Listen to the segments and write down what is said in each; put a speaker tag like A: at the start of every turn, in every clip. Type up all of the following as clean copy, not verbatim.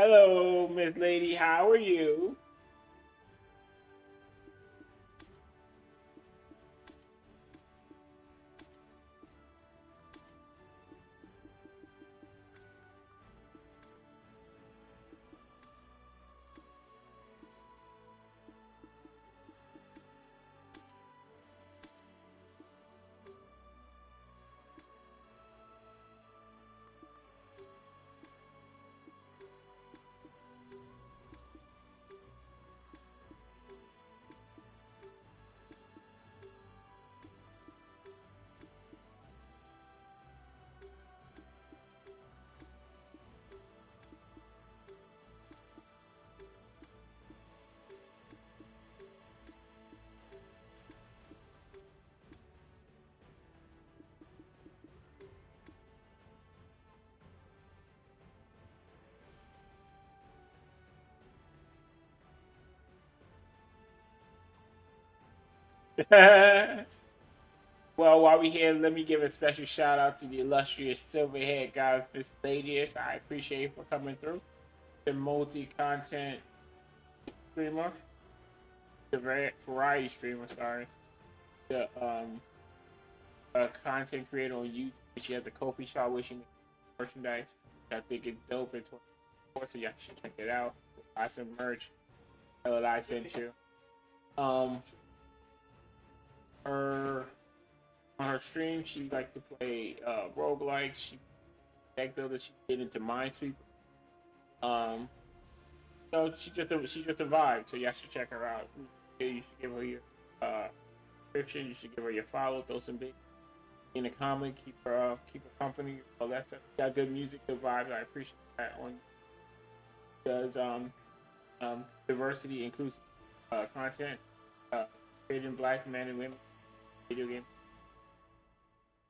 A: Hello, Miss Lady. How are you? Well, while we here, let me give a special shout out to the illustrious silverhead guys, Miss Lady. I appreciate you for coming through. The multi-content streamer, the variety streamer. Sorry, the content creator on YouTube. She has a coffee shop where she makes merchandise. I think it's dope and 24, so y'all should check it out. Buy some merch. Tell it I sent you. Um, her on her stream, she likes to play roguelikes. She deck builder. She get into Minesweeper. Um, so she's just a vibe. So y'all should check her out. You should give her your subscription. You should give her your follow. Throw some big in the comment. Keep her company. All that stuff. Got good music, good vibes. I appreciate that. On does diversity inclusive content. Creating black men and women video games.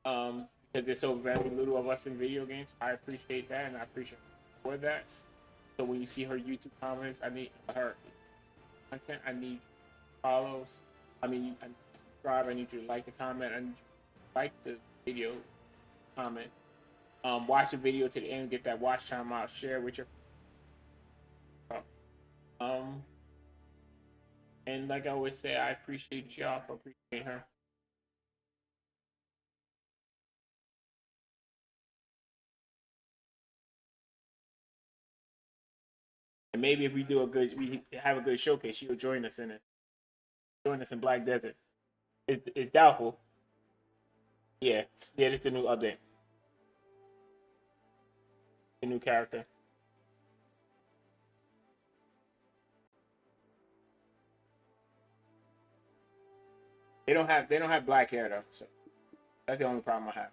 A: Because there's so very little of us in video games. I appreciate that, and I appreciate for that. So when you see her YouTube comments, I need her content. I need follows. I need to subscribe. I need you to like the comment. I need you to like the video comment. Watch the video to the end. Get that watch time out. Share with your um. And like I always say, I appreciate y'all for appreciating her. And maybe if we have a good showcase, she'll join us in it. Join us in Black Desert. It's doubtful. Yeah, yeah, it's the new update, the new character. They don't have black hair though, so that's the only problem I have.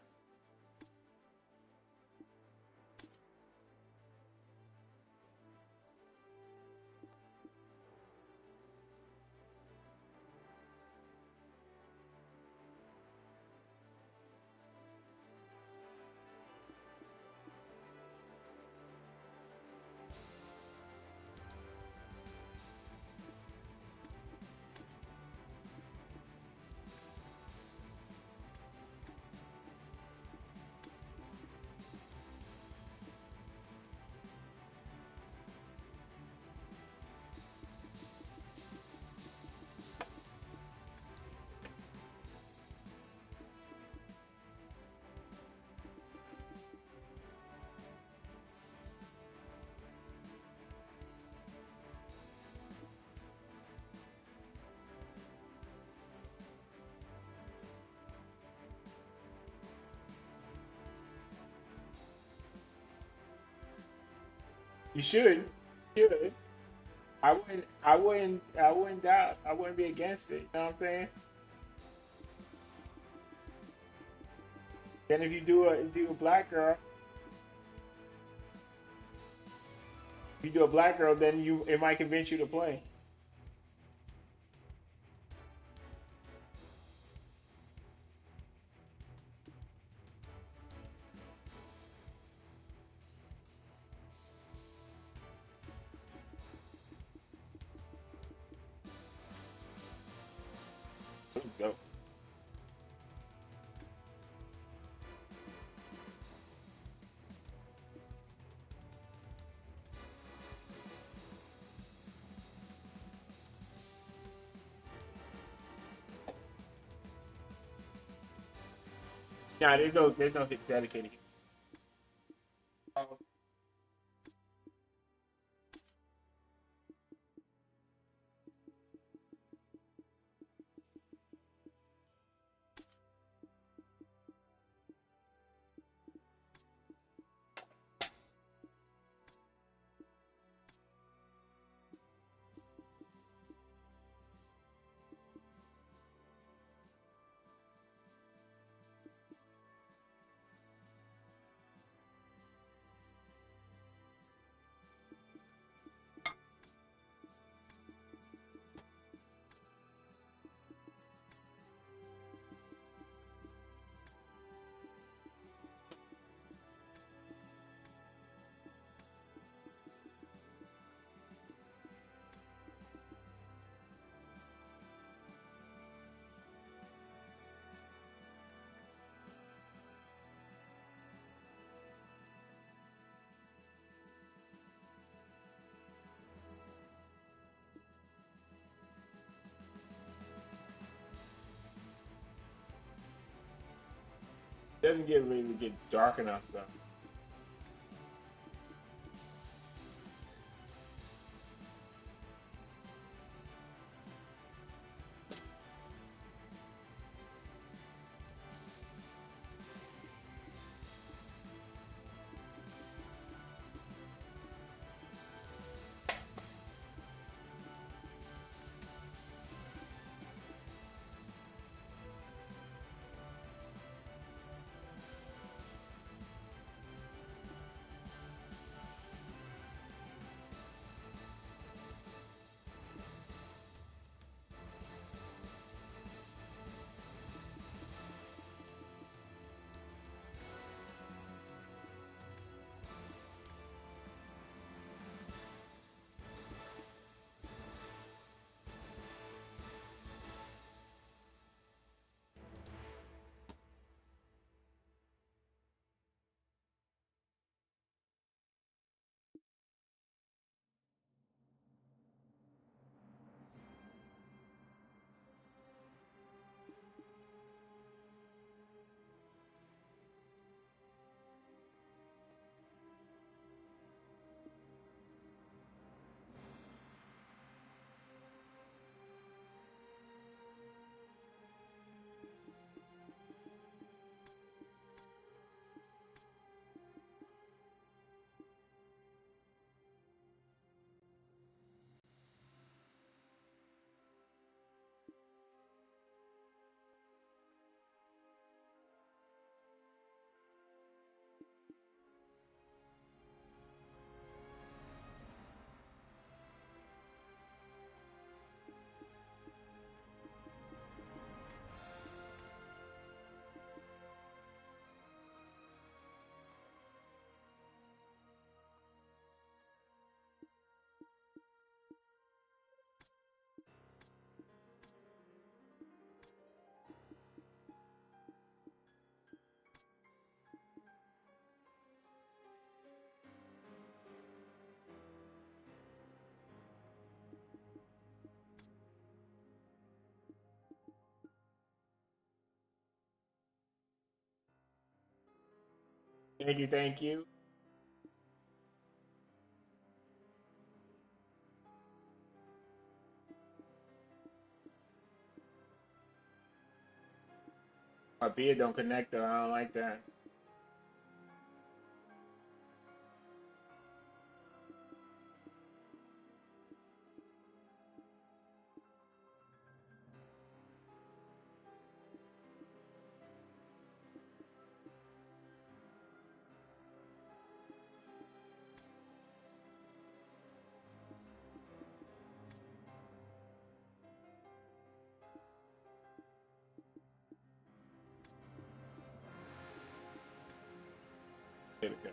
A: You should, should. I wouldn't doubt. I wouldn't be against it. You know what I'm saying? Then if you do a black girl, if you do a black girl, then you it might convince you to play. Go. Nah, there's no dedicated. Oh, doesn't get really get dark enough though. Thank you, thank you. My beard don't connect though. I don't like that. There we go.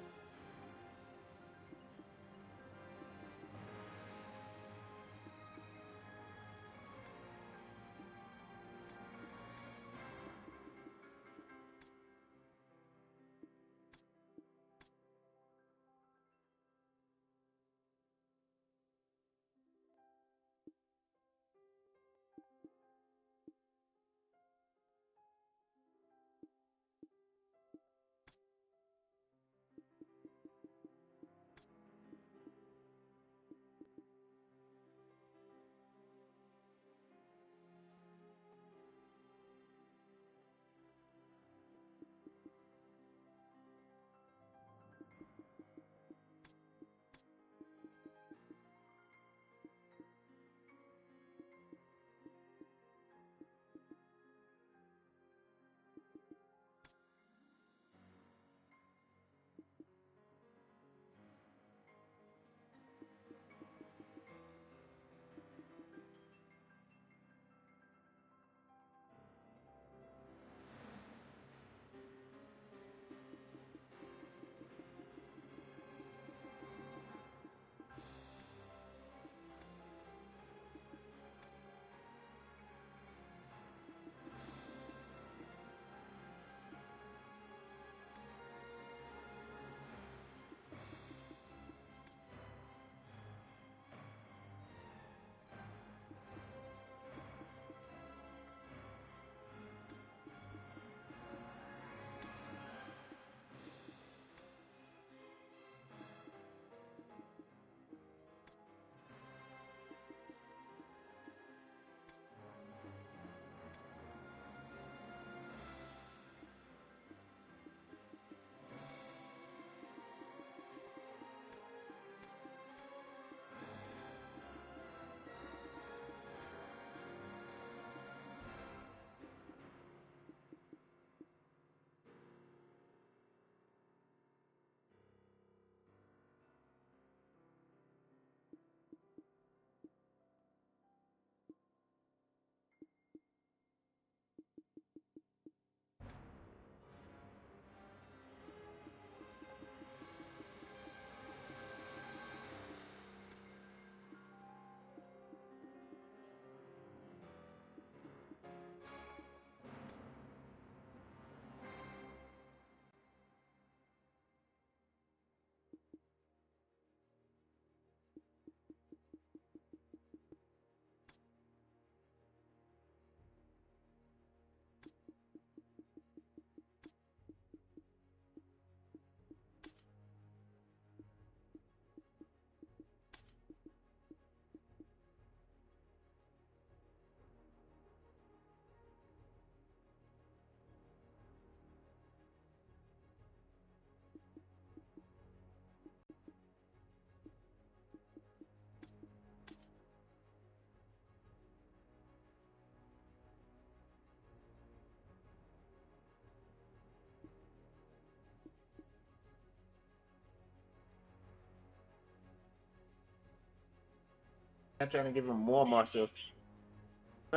A: I'm not trying to give him more muscle. I'm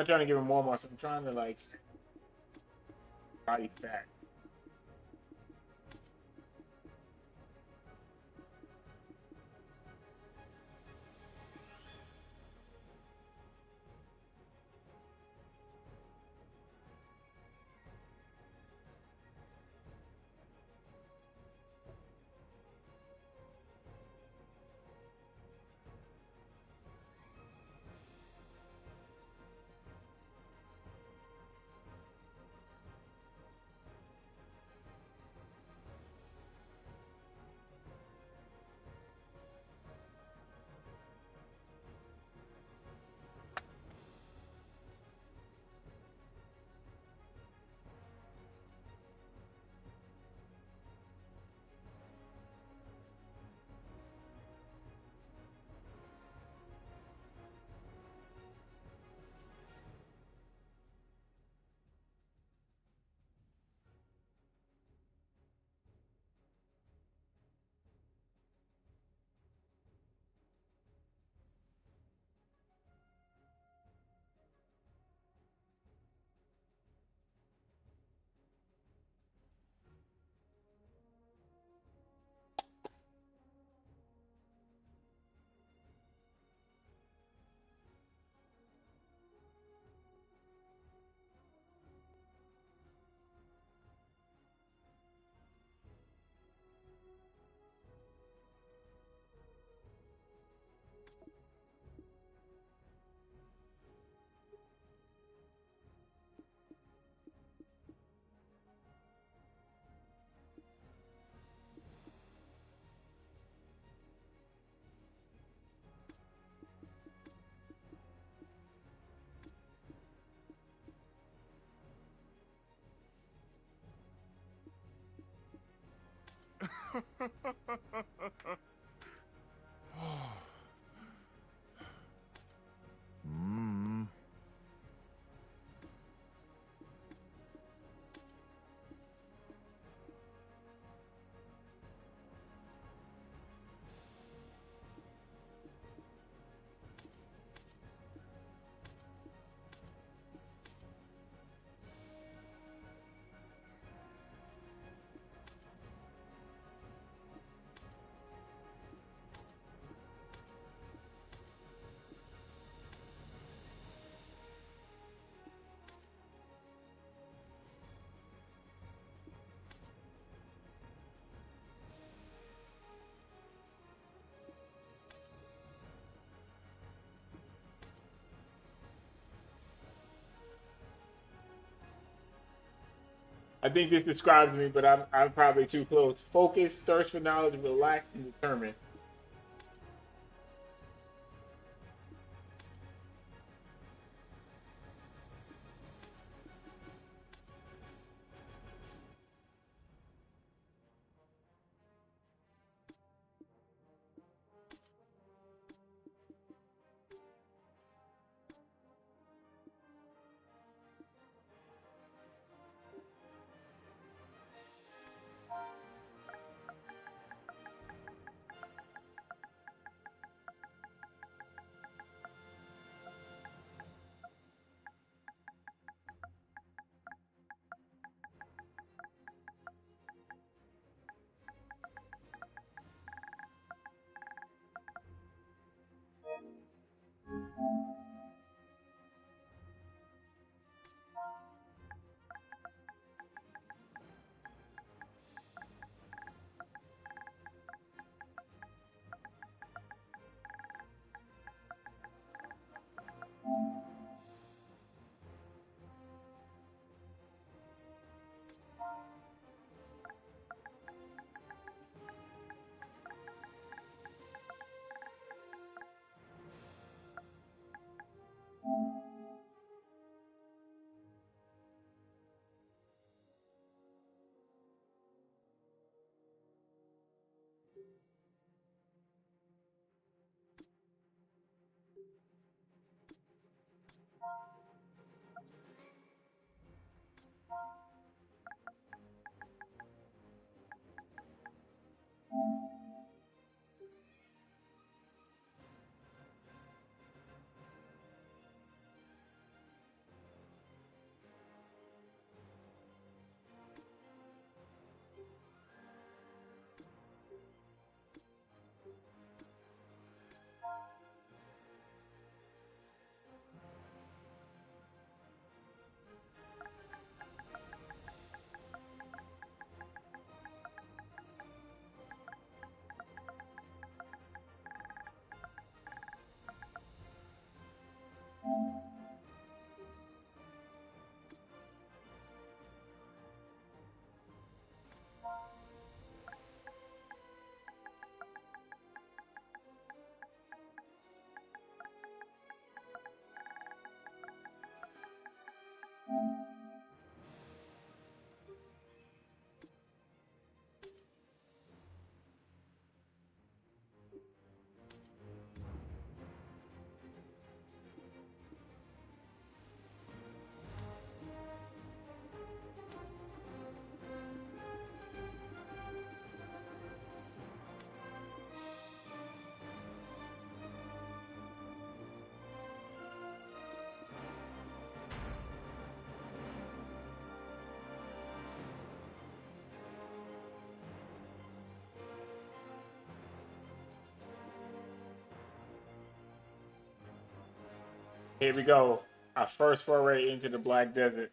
A: not trying to give him more muscle. I'm trying to like body fat.
B: Mm.
A: I think this describes me, but I'm probably too close. Focus, thirst for knowledge, relaxed, and determined. Here we go. Our first foray into the Black Desert.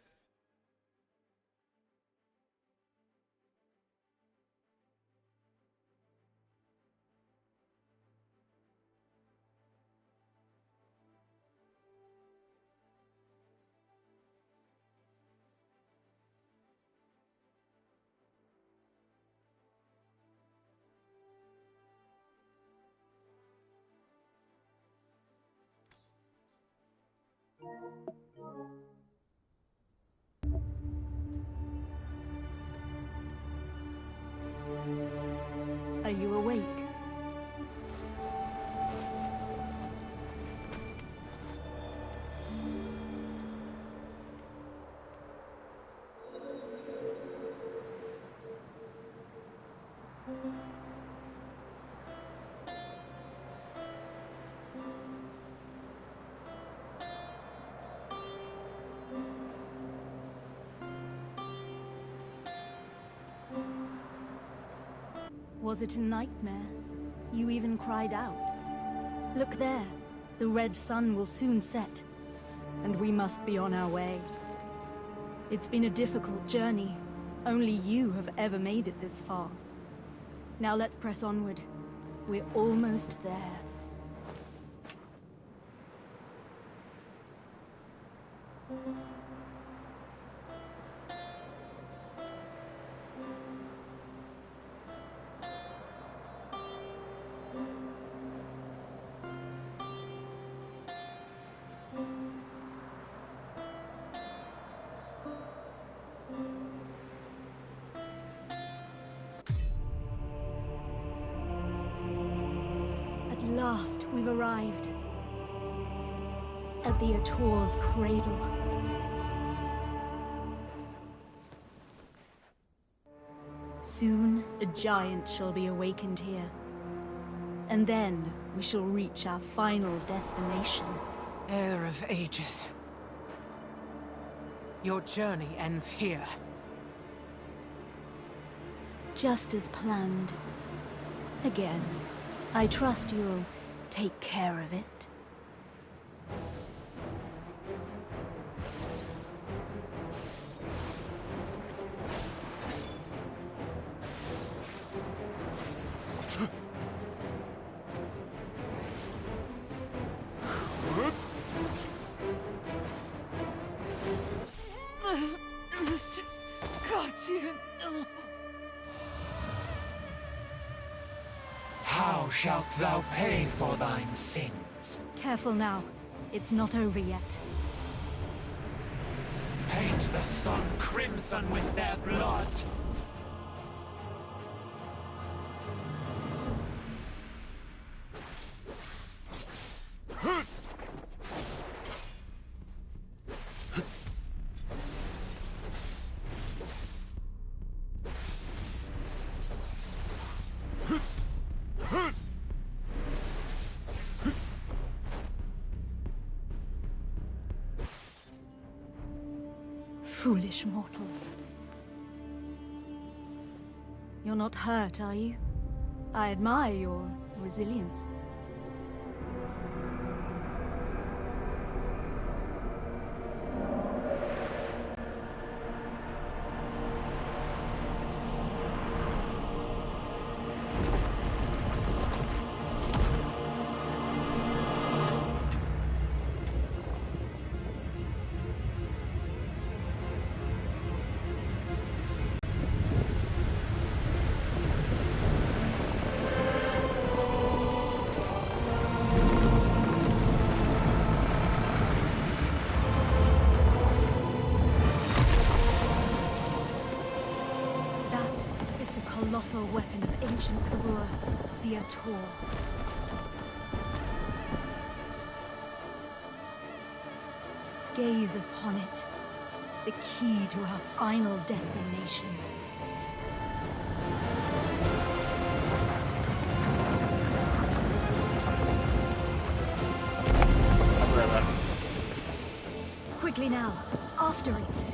B: Are you awake? Was it a nightmare? You even cried out. Look there. The red sun will soon set, and we must be on our way. It's been a difficult journey. Only you have ever made it this far. Now let's press onward. We're almost there. At last, we've arrived. At the Ator's cradle. Soon, a giant shall be awakened here. And then, we shall reach our final destination.
C: Heir of ages. Your journey ends here.
B: Just as planned. Again, I trust you'll take care of it.
C: It's just cartoon.
D: How shalt thou pay for thine sins?
B: Careful now. It's not over yet.
D: Paint the sun crimson with their blood.
B: Foolish mortals. You're not hurt, are you? I admire your resilience. Colossal weapon of ancient Kabur, the Ator. Gaze upon it, the key to our final destination. Quickly now, after it.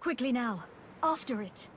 B: Quickly now. After it.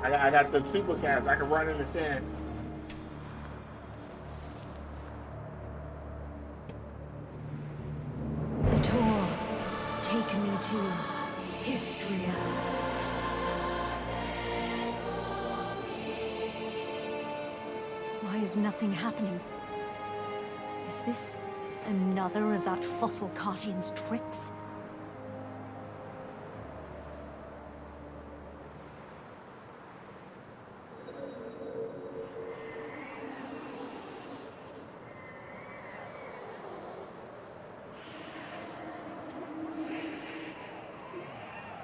A: I got the super cats. I can run in the sand.
B: The tour. Take me to Histria. Why is nothing happening? Is this another of that fossil Cartian's tricks?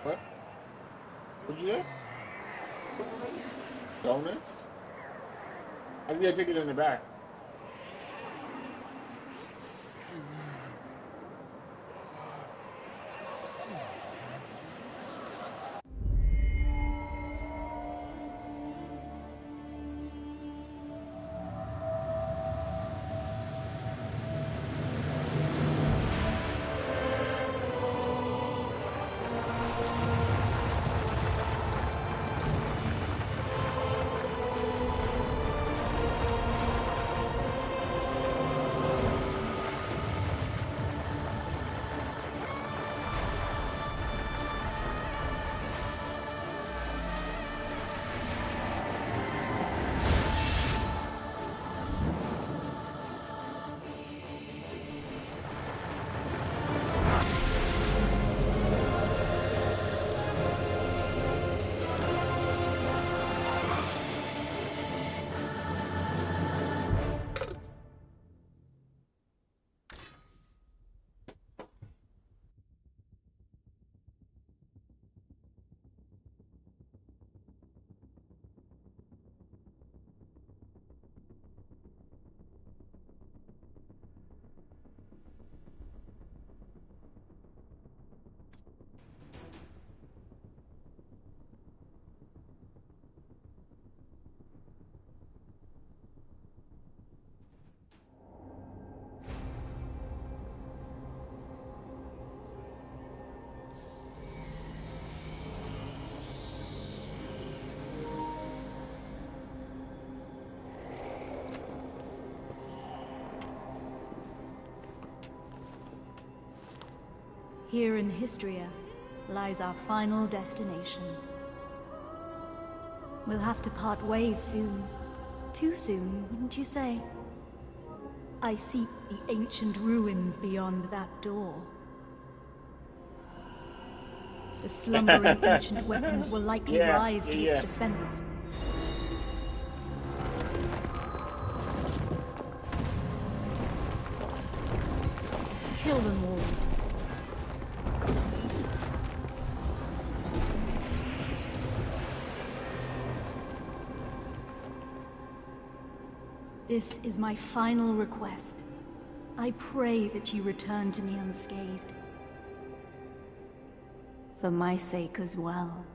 A: What? What'd you get? Donuts? I get a ticket in the back.
B: Here in Histria lies our final destination. We'll have to part ways soon. Too soon, wouldn't you say? I seek the ancient ruins beyond that door. The slumbering ancient weapons will likely rise to its defense. Kill them all. This is my final request. I pray that you return to me unscathed. For my sake as well.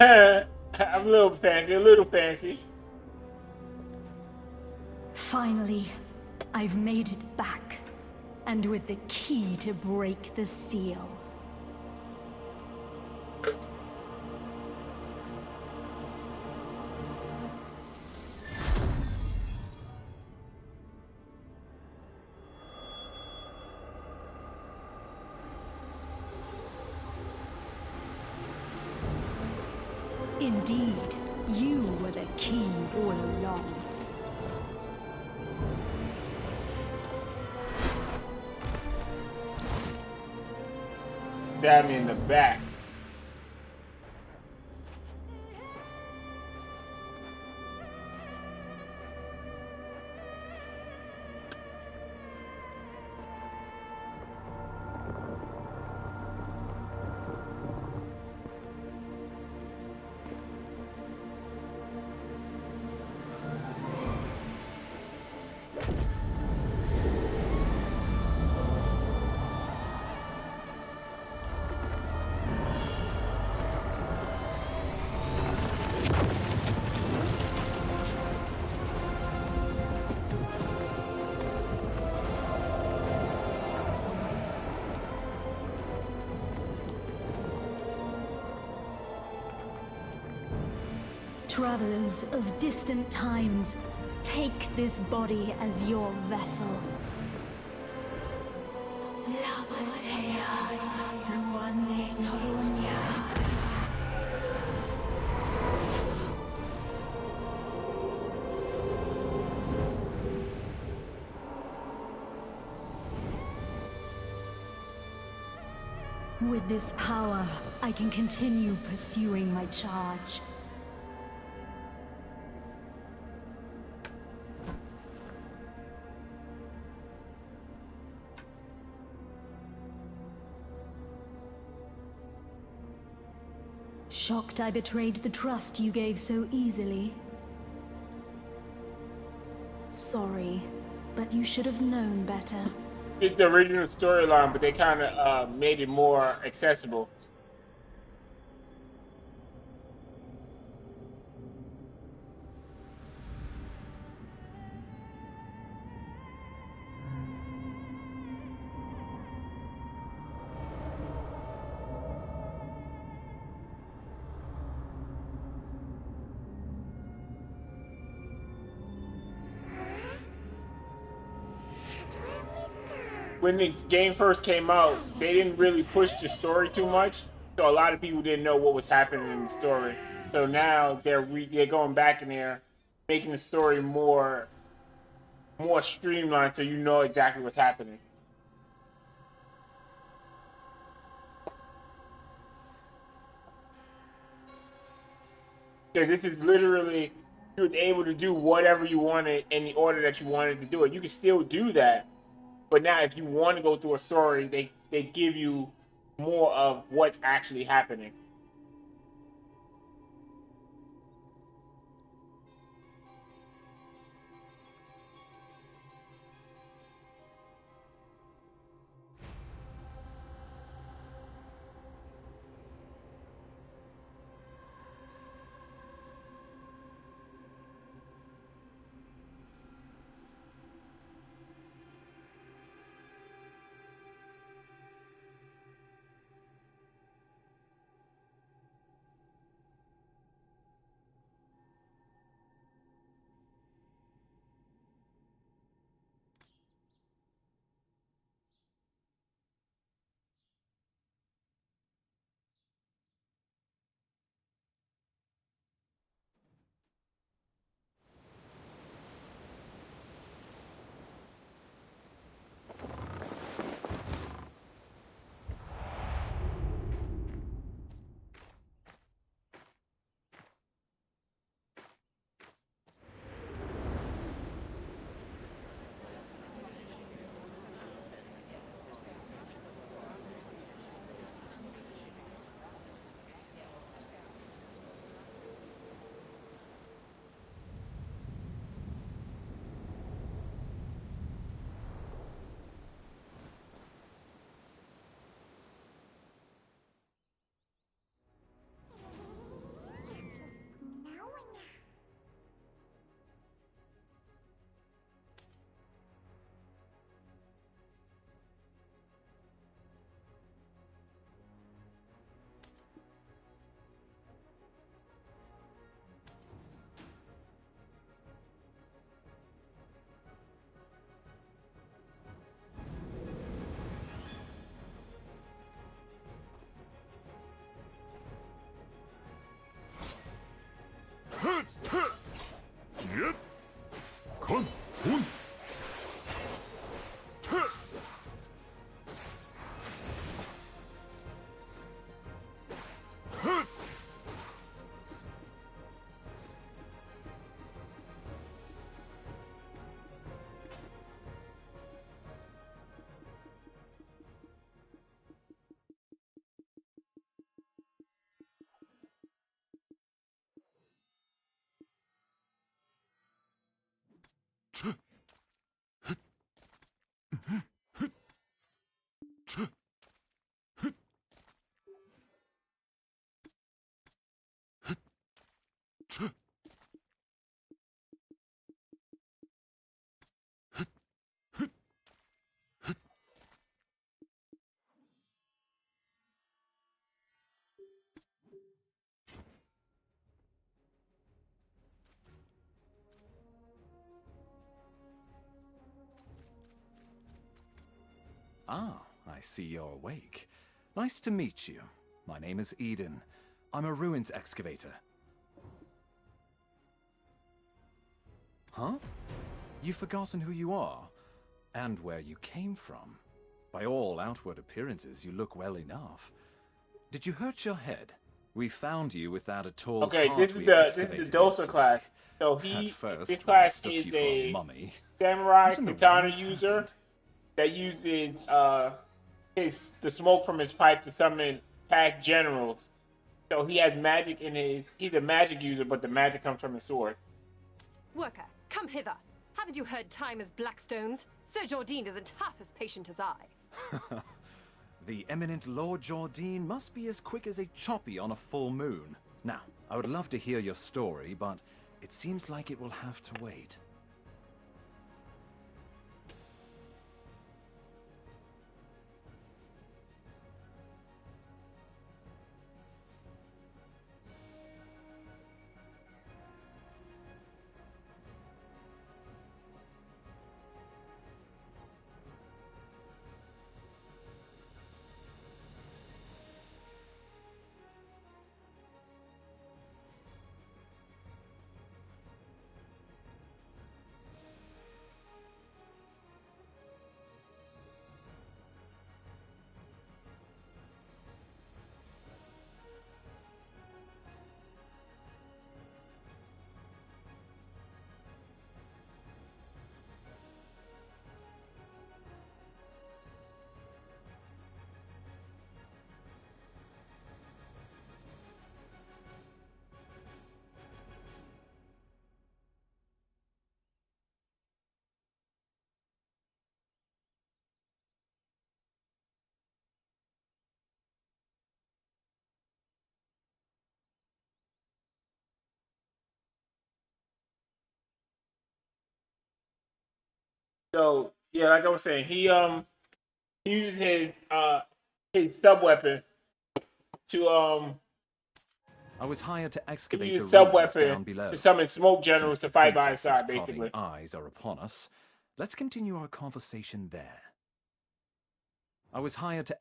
A: I'm a little fancy, a little fancy.
B: Finally, I've made it back. And with the key to break the seal. Indeed, you were the key all along.
A: Stab me in the back.
B: Travelers of distant times, take this body as your vessel. With this power, I can continue pursuing my charge. Shocked I betrayed the trust you gave so easily. Sorry, but you should have known better.
A: It's the original storyline, but they kind of made it more accessible. When the game first came out, they didn't really push the story too much, so a lot of people didn't know what was happening in the story. So now they're going back in there, making the story more streamlined, so you know exactly what's happening. Because this is literally you was able to do whatever you wanted in the order that you wanted to do it. You can still do that. But now, if you want to go through a story, they give you more of what's actually happening.
E: Ah, I see you're awake. Nice to meet you. My name is Eden. I'm a ruins excavator. Huh? You've forgotten who you are? And where you came from? By all outward appearances, you look well enough. Did you hurt your head? We found you without a tall.
A: Okay, this is the Dosa class. So this class is a samurai katana user that uses the smoke from his pipe to summon past generals. So he has magic in his. He's a magic user, but the magic comes from his sword.
F: Worker, come hither. Haven't you heard time as Blackstones? Sir Jordine isn't half as patient as I.
E: The eminent Lord Jordine must be as quick as a choppy on a full moon. Now, I would love to hear your story, but it seems like it will have to wait.
A: So yeah, like I was saying, he uses his sub weapon to
E: I was hired to
A: he
E: excavate
A: uses
E: the
A: sub
E: ruins down
A: weapon
E: below.
A: to summon smoke generals
E: Since
A: to
E: the
A: fight by his
E: princess's
A: side, basically.
E: prying eyes are upon us, let's continue our conversation there. I was hired to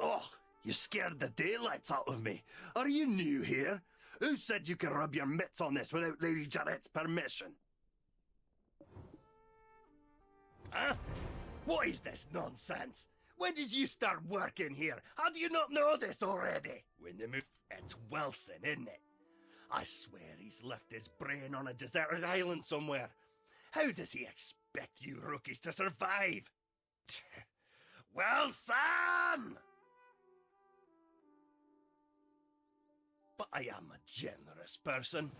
G: Oh, you scared the daylights out of me. Are you new here? Who said you could rub your mitts on this without Lady Jarrett's permission? Huh? What is this nonsense? When did you start working here? How do you not know this already? When the It's Wilson, isn't it? I swear he's left his brain on a deserted island somewhere. How does he expect you rookies to survive? Wilson! But I am a generous person.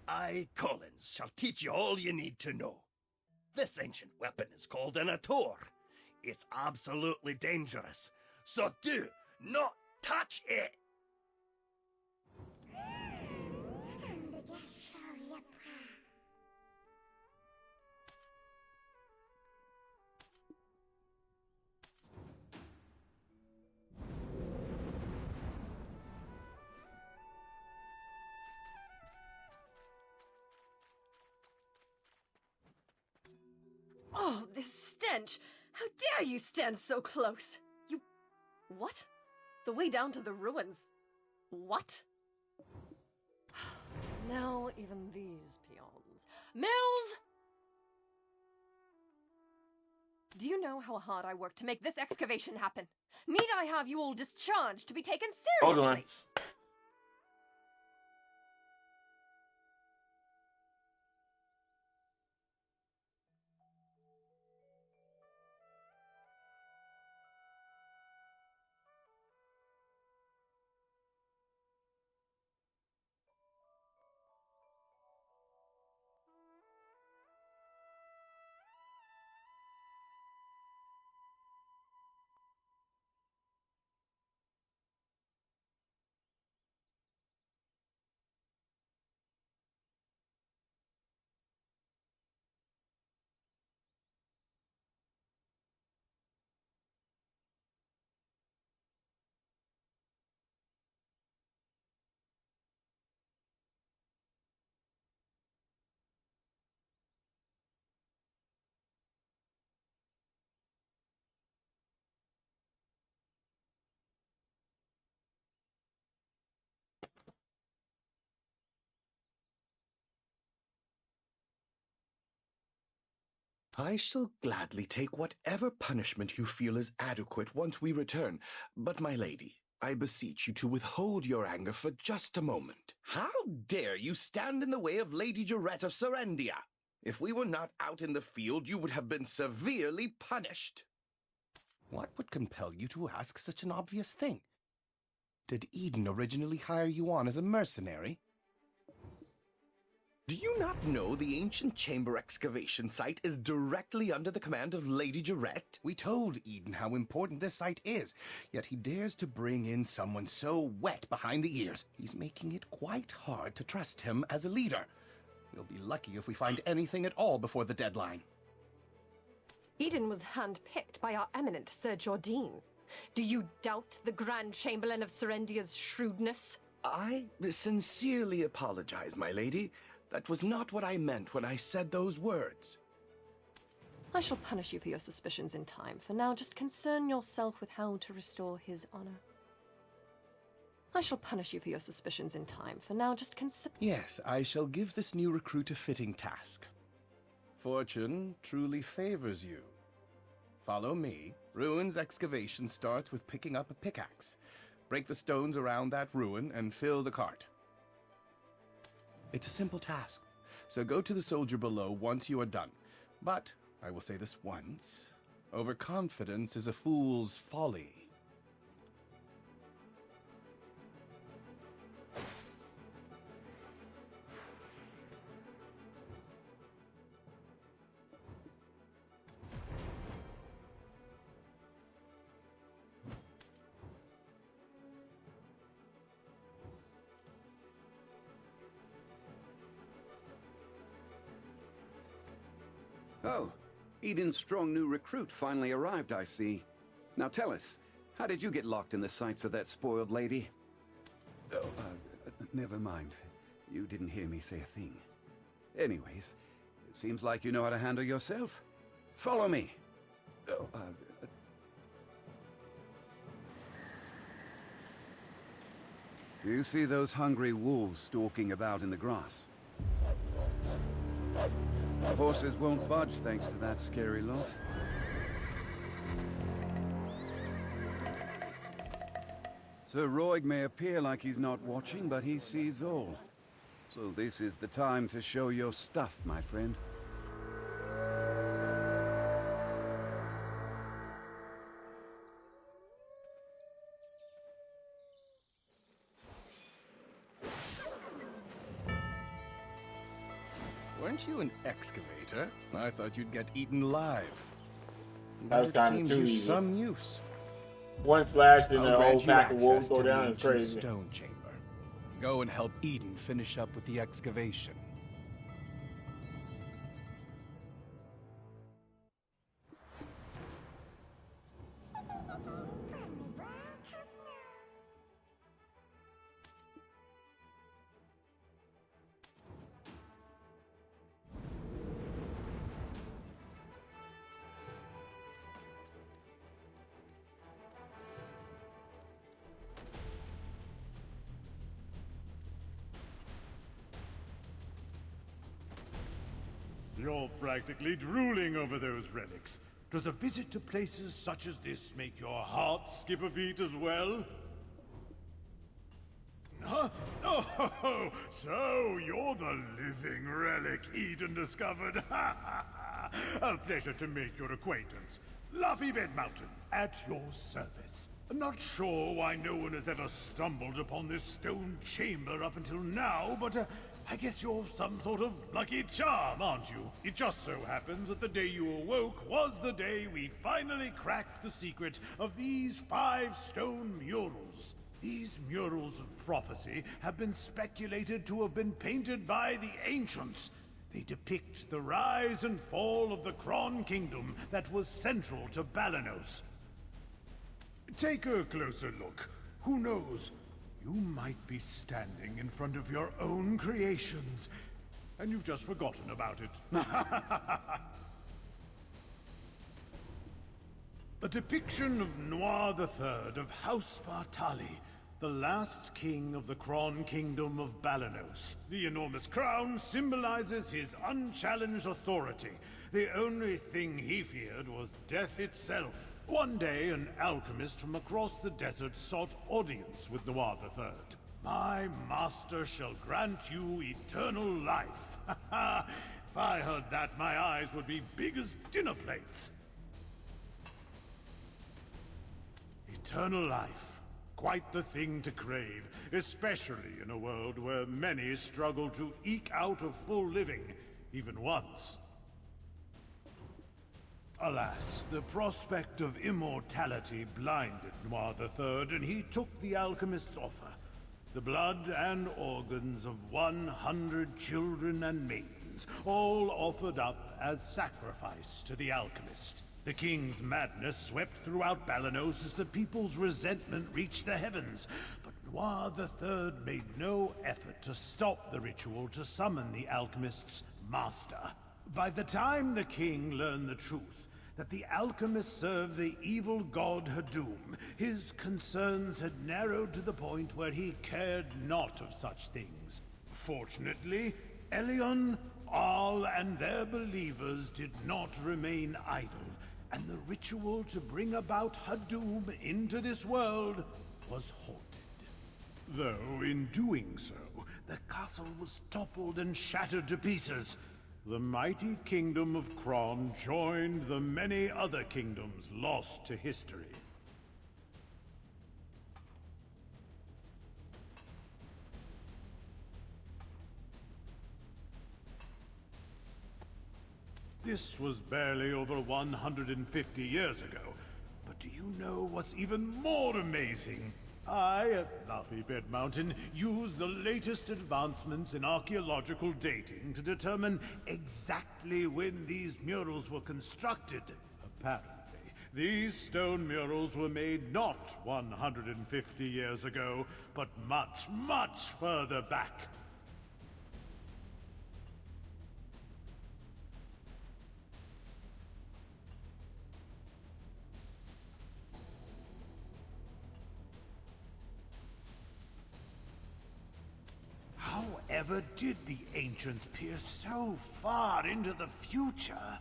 G: I, Collins, shall teach you all you need to know. This ancient weapon is called an ator. It's absolutely dangerous. So do not touch it!
F: Oh, this stench! How dare you stand so close? You... What? The way down to the ruins. What? Now even these peons. Mills! Do you know how hard I worked to make this excavation happen? Need I have you all discharged to be taken
A: Hold
F: seriously?
A: on.
H: I shall gladly take whatever punishment you feel is adequate once we return. But, my lady, I beseech you to withhold your anger for just a moment. How dare you stand in the way of Lady Jarette of Serendia? If we were not out in the field, you would have been severely punished. What would compel you to ask such an obvious thing? Did Eden originally hire you on as a mercenary? Do you not know the ancient chamber excavation site is directly under the command of Lady Jarette? We told Eden how important this site is, yet he dares to bring in someone so wet behind the ears. He's making it quite hard to trust him as a leader. We'll be lucky if we find anything at all before the deadline.
F: Eden was handpicked by our eminent Sir Jordine. Do you doubt the Grand Chamberlain of Serendia's shrewdness?
H: I sincerely apologize, my lady. That was not what I meant when I said those words.
F: I shall punish you for your suspicions in time. For now, just concern yourself with how to restore his honor. I shall punish you for your suspicions in time. For now, just concern...
H: Yes, I shall give this new recruit a fitting task. Fortune truly favors you. Follow me. Ruins excavation starts with picking up a pickaxe. Break the stones around that ruin and fill the cart. It's a simple task, so go to the soldier below once you are done. But, I will say this once, overconfidence is a fool's folly.
I: Oh, Eden's strong new recruit finally arrived, I see. Now tell us, how did you get locked in the sights of that spoiled lady? Oh, never mind. You didn't hear me say a thing. Anyways, it seems like you know how to handle yourself. Follow me. Oh, Do you see those hungry wolves stalking about in the grass? The horses won't budge thanks to that scary lot. Sir Roig may appear like he's not watching, but he sees all. So this is the time to show your stuff, my friend.
H: Weren't you an excavator? I thought you'd get eaten alive.
A: That
H: but
A: was
H: it
A: kind of
H: seems
A: too
H: you've
A: easy.
H: some use.
A: One slash, then
H: I'll
A: the
H: grant
A: whole
H: you
A: pack of wolves
H: access
A: go
H: to the
A: down. It's
H: ancient
A: crazy.
H: stone chamber. Go and help Eden finish up with the excavation.
J: You're practically drooling over those relics. Does a visit to places such as this make your heart skip a beat as well? Huh? Oh, so you're the living relic Eden discovered. A pleasure to make your acquaintance. Luffy Bed Mountain, at your service. Not sure why no one has ever stumbled upon this stone chamber up until now, but I guess you're some sort of lucky charm, aren't you? It just so happens that the day you awoke was the day we finally cracked the secret of these 5 stone murals. These murals of prophecy have been speculated to have been painted by the ancients. They depict the rise and fall of the Kron Kingdom that was central to Balanos. Take a closer look. Who knows? You might be standing in front of your own creations, and you've just forgotten about it. A depiction of Noir III of House Bartali, the last king of the Kron Kingdom of Balanos. The enormous crown symbolizes his unchallenged authority. The only thing he feared was death itself. One day, an alchemist from across the desert sought audience with Noir III. My master shall grant you eternal life. If I heard that, my eyes would be big as dinner plates. Eternal life. Quite the thing to crave, especially in a world where many struggle to eke out a full living, even once. Alas, the prospect of immortality blinded Noir III, and he took the alchemist's offer. The blood and organs of 100 children and maidens, all offered up as sacrifice to the alchemist. The king's madness swept throughout Balanos as the people's resentment reached the heavens. But Noir III made no effort to stop the ritual to summon the alchemist's master. By the time the king learned the truth, that the alchemist served the evil god Hadum, his concerns had narrowed to the point where he cared not of such things. Fortunately, Elion, Al, and their believers did not remain idle, and the ritual to bring about Hadum into this world was halted. Though, in doing so, the castle was toppled and shattered to pieces. The mighty kingdom of Kron joined the many other kingdoms lost to history. This was barely over 150 years ago. But do you know what's even more amazing? I, at Luffy Bed Mountain, use the latest advancements in archaeological dating to determine exactly when these murals were constructed. Apparently, these stone murals were made not 150 years ago, but much, much further back. However did the ancients peer so far into the future?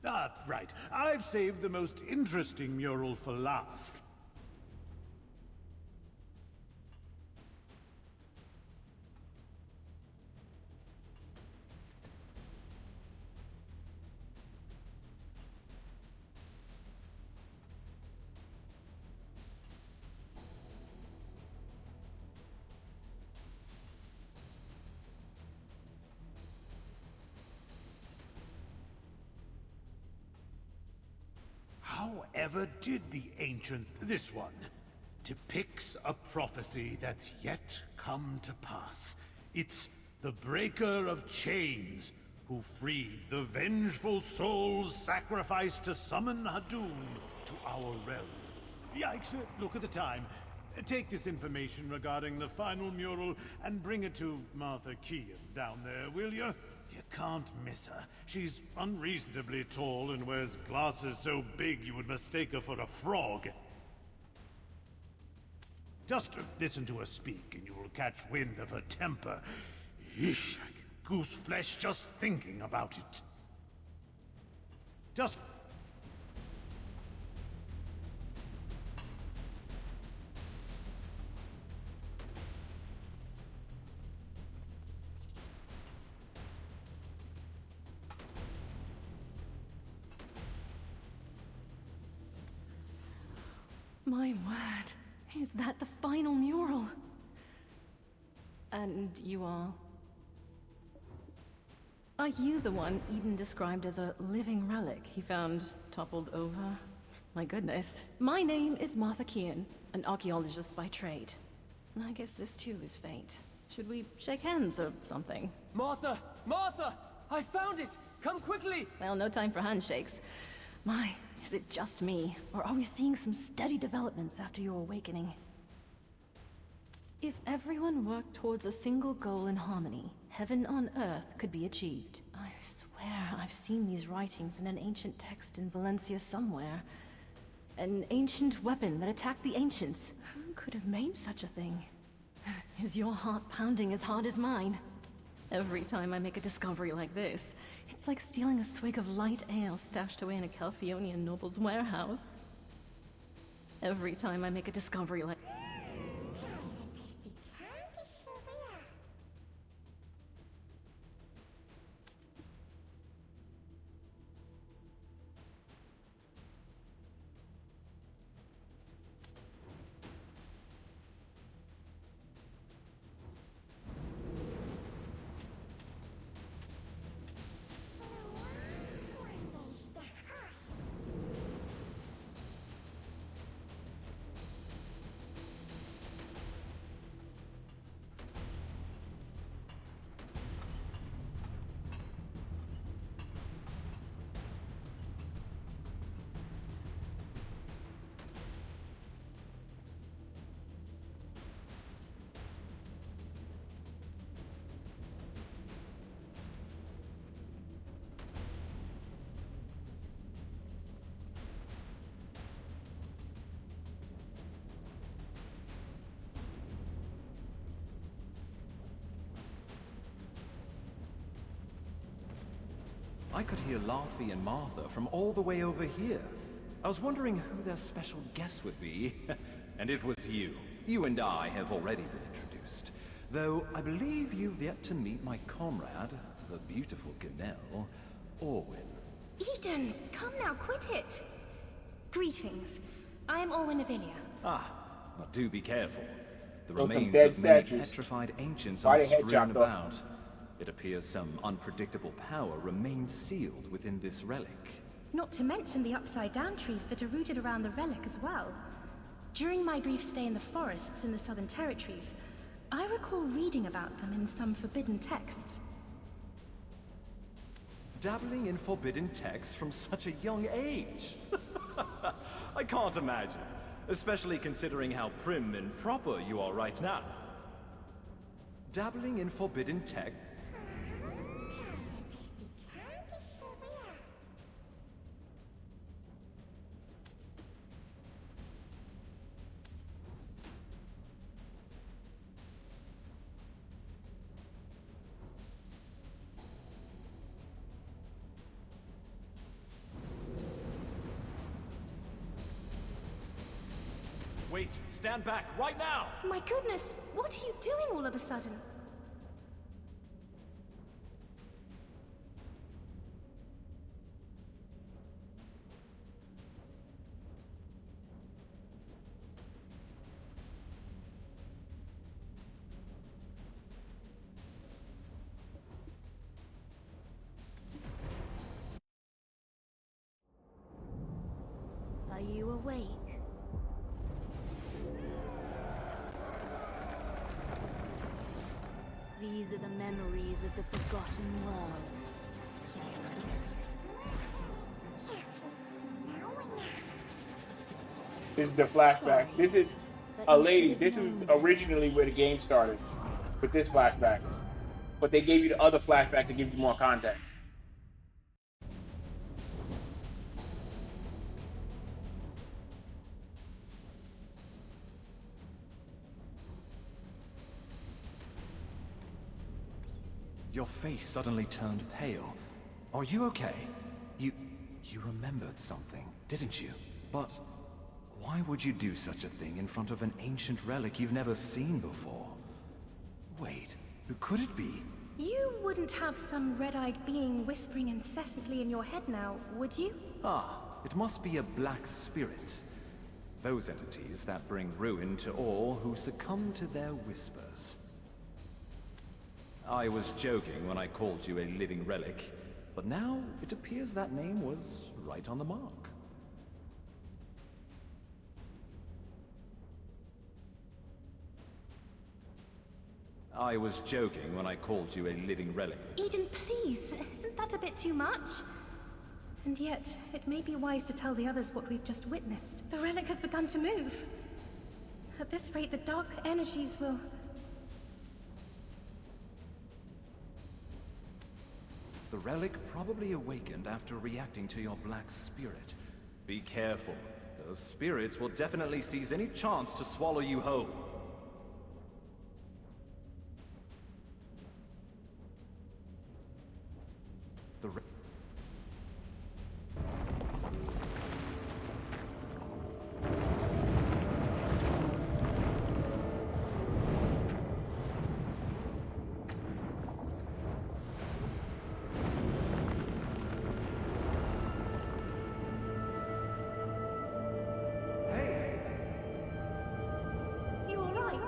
J: Ah, right. I've saved the most interesting mural for last. ever did the ancient... This one depicts a prophecy that's yet come to pass. It's the breaker of chains who freed the vengeful souls sacrificed to summon Hadum to our realm. Yikes, look at the time. Take this information regarding the final mural and bring it to Martha Kean down there, will you? You can't miss her. She's unreasonably tall and wears glasses so big you would mistake her for a frog. Just listen to her speak and you will catch wind of her temper. Eesh, I get goose flesh just thinking about it. Just...
F: My word. Is that the final mural? And you are? Are you the one Eden described as a living relic he found toppled over? My goodness. My name is Martha Kean, an archaeologist by trade. I guess this too is fate. Should we shake hands or something?
K: Martha! Martha! I found it! Come quickly!
F: Well, no time for handshakes. My, is it just me? Or are we seeing some steady developments after your awakening? If everyone worked towards a single goal in harmony, heaven on earth could be achieved. I swear I've seen these writings in an ancient text in Valencia somewhere. An ancient weapon that attacked the ancients. Who could have made such a thing? Is your heart pounding as hard as mine? Every time I make a discovery like this, it's like stealing a swig of light ale stashed away in a Calphionian noble's warehouse. Every time I make a discovery like...
E: I could hear Laufey and Martha from all the way over here. I was wondering who their special guest would be. And it was you. You and I have already been introduced. Though I believe you've yet to meet my comrade, the beautiful Ganelle, Orwyn.
L: Eden, come now, quit it. Greetings. I am Orwyn of Ilia.
E: Ah, now do be careful. The
A: Built some
E: remains
A: dead
E: of many
A: statues.
E: petrified ancients
A: Why
E: are
A: they head
E: strewn
A: chopped off?
E: about. It appears some unpredictable power remains sealed within this relic.
L: Not to mention the upside-down trees that are rooted around the relic as well. During my brief stay in the forests in the Southern Territories, I recall reading about them in some forbidden texts.
E: Dabbling in forbidden texts from such a young age? I can't imagine, especially considering how prim and proper you are right now. Dabbling in forbidden text? Wait, stand back, right now!
L: My goodness, what are you doing all of a sudden?
B: Are you awake. These are the memories of the forgotten world.
A: This is the flashback.
B: Sorry,
A: This is
B: but
A: a
B: you
A: lady.
B: should have
A: This is
B: known better.
A: originally where the game started with this flashback. But they gave you the other flashback to give you more context.
E: Your face suddenly turned pale. Are you okay? You remembered something, didn't you? But why would you do such a thing in front of an ancient relic you've never seen before? Wait, who could it be?
L: You wouldn't have some red-eyed being whispering incessantly in your head now, would you?
E: Ah, it must be a black spirit. Those entities that bring ruin to all who succumb to their whispers. I was joking when I called you a living relic, but now it appears that name was right on the mark. I was joking when I called you a living relic.
L: Eden, please, isn't that a bit too much? And yet, it may be wise to tell the others what we've just witnessed. The relic has begun to move. At this rate, the dark energies will...
E: The relic probably awakened after reacting to your black spirit. Be careful. Those spirits will definitely seize any chance to swallow you whole. The
L: You alright?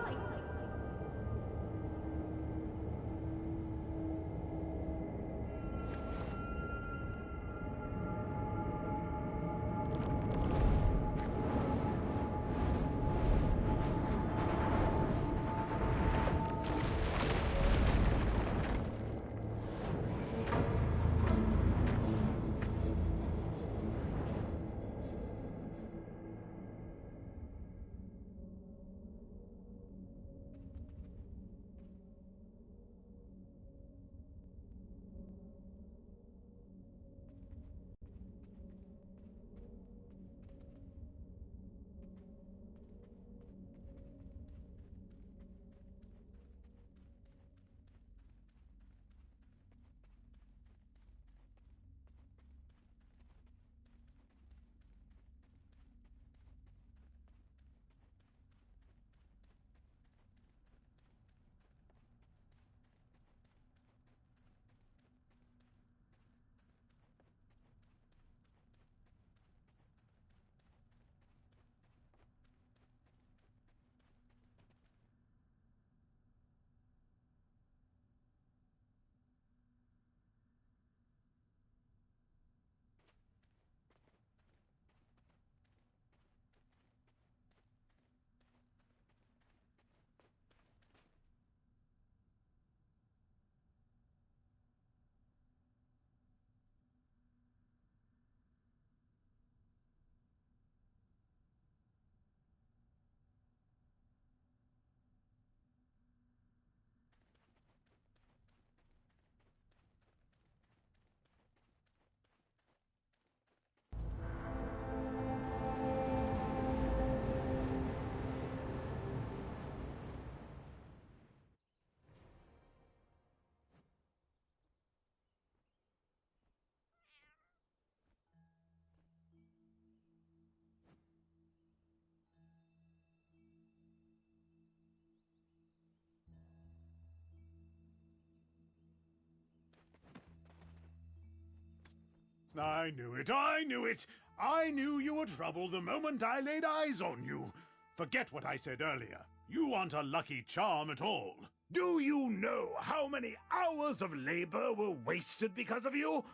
J: I knew it, I knew it! I knew you were trouble the moment I laid eyes on you. Forget what I said earlier. You aren't a lucky charm at all. Do you know how many hours of labor were wasted because of you?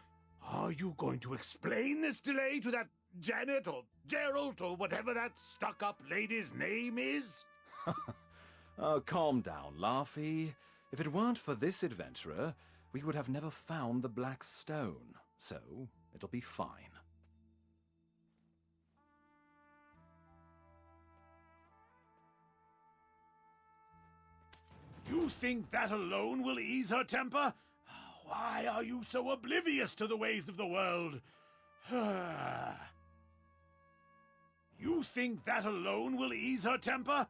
J: Are you going to explain this delay to that Janet or Gerald or whatever that stuck-up lady's name is?
E: Oh, calm down, Laufey. If it weren't for this adventurer, we would have never found the Black Stone. So, it'll be fine.
J: You think that alone will ease her temper? Why are you so oblivious to the ways of the world? You think that alone will ease her temper?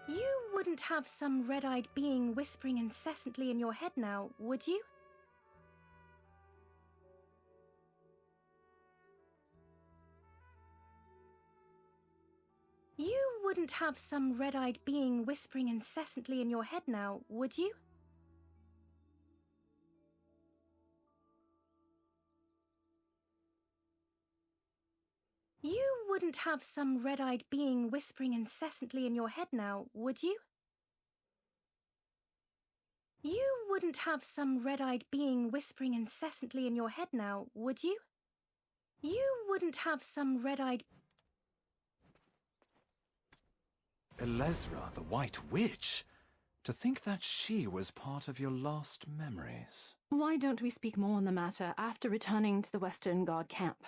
L: You wouldn't have some red-eyed being whispering incessantly in your head now, would you? You wouldn't have some red-eyed being whispering incessantly in your head now, would you? You wouldn't have some red-eyed being whispering incessantly in your head now, would you? You wouldn't have some red-eyed being whispering incessantly in your head now, would you? You wouldn't have some red-eyed...
E: Elezra, the White Witch? To think that she was part of your last memories.
F: Why don't we speak more on the matter after returning to the Western Guard camp?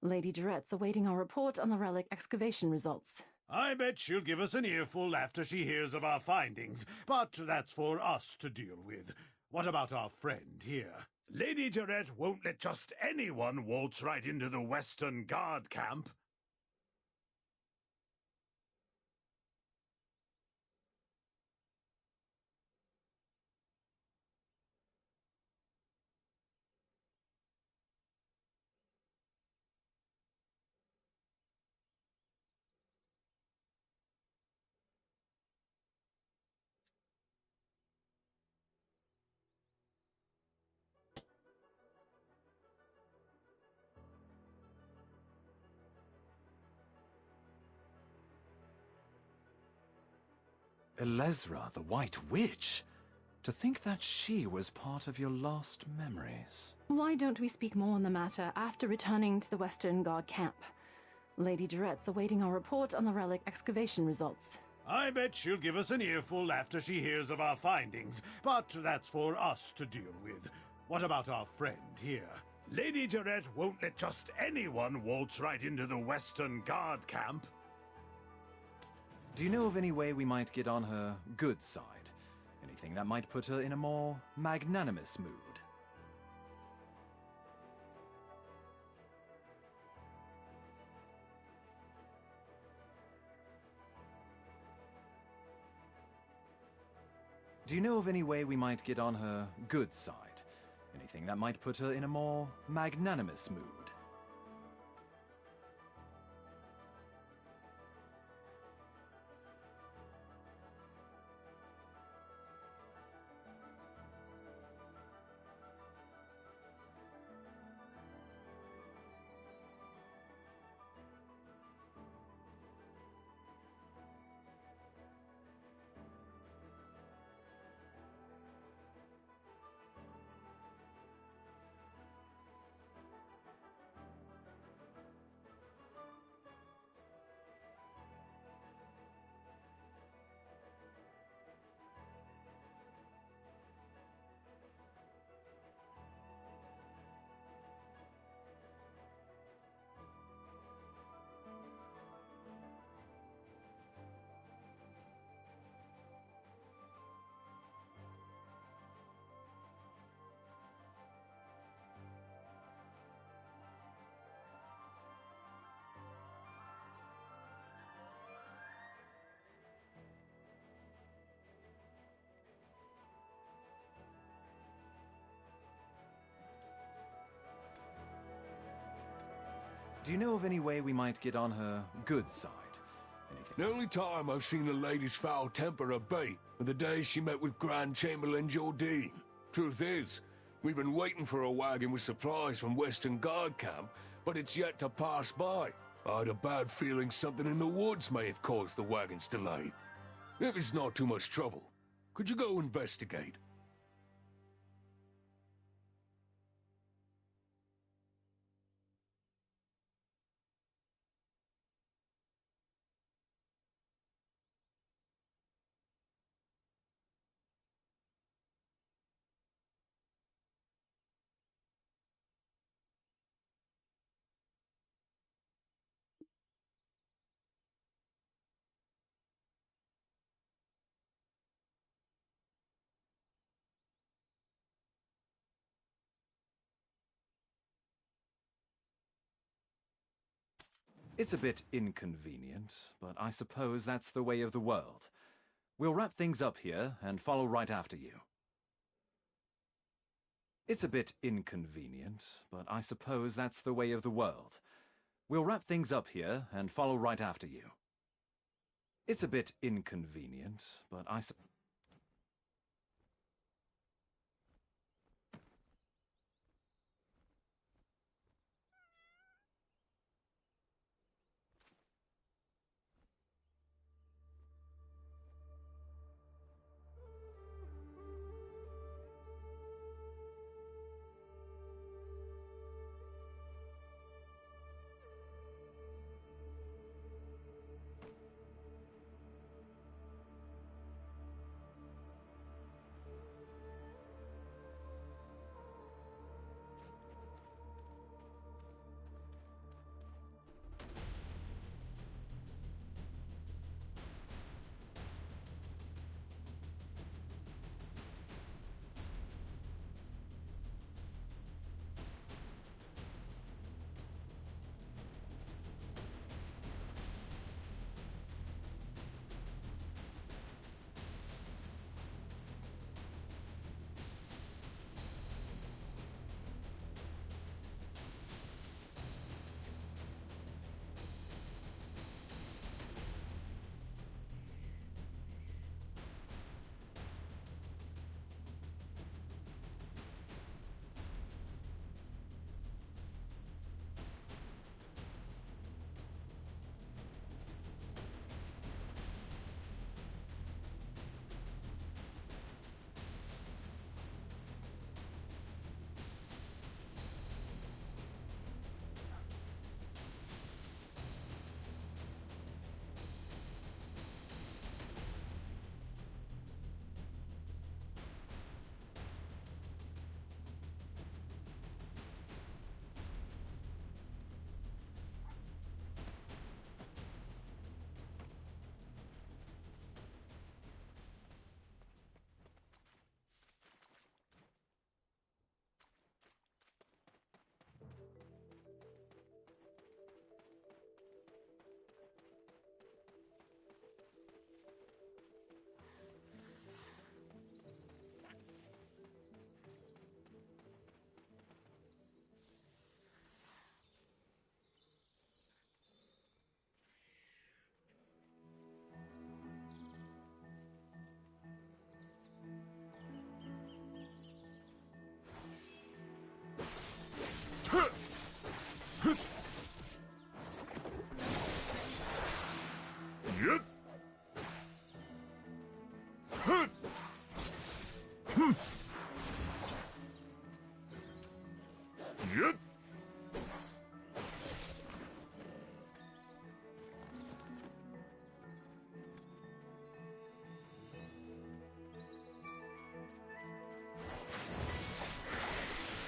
F: Lady Durette's awaiting our report on the relic excavation results.
J: I bet she'll give us an earful after she hears of our findings, but that's for us to deal with. What about our friend here? Lady Durette won't let just anyone waltz right into the Western Guard camp.
E: Elezra, the White Witch? To think that she was part of your last memories.
F: Why don't we speak more on the matter after returning to the Western Guard camp? Lady Durette's awaiting our report on the relic excavation results.
J: I bet she'll give us an earful after she hears of our findings, but that's for us to deal with. What about our friend here? Lady Durette won't let just anyone waltz right into the Western Guard camp.
E: Do you know of any way we might get on her good side? Anything that might put her in a more magnanimous mood? Do you know of any way we might get on her good side? Anything that might put her in a more magnanimous mood? Do you know of any way we might get on her good side? Anything?
M: The only time I've seen a lady's foul temper abate were the day she met with Grand Chamberlain Jordine. Truth is, we've been waiting for a wagon with supplies from Western Guard camp, but it's yet to pass by. I had a bad feeling something in the woods may have caused the wagon's delay. If it's not too much trouble, could you go investigate?
E: It's a bit inconvenient, but I suppose that's the way of the world. We'll wrap things up here and follow right after you. It's a bit inconvenient, but I suppose that's the way of the world. We'll wrap things up here and follow right after you. It's a bit inconvenient, but I suppose...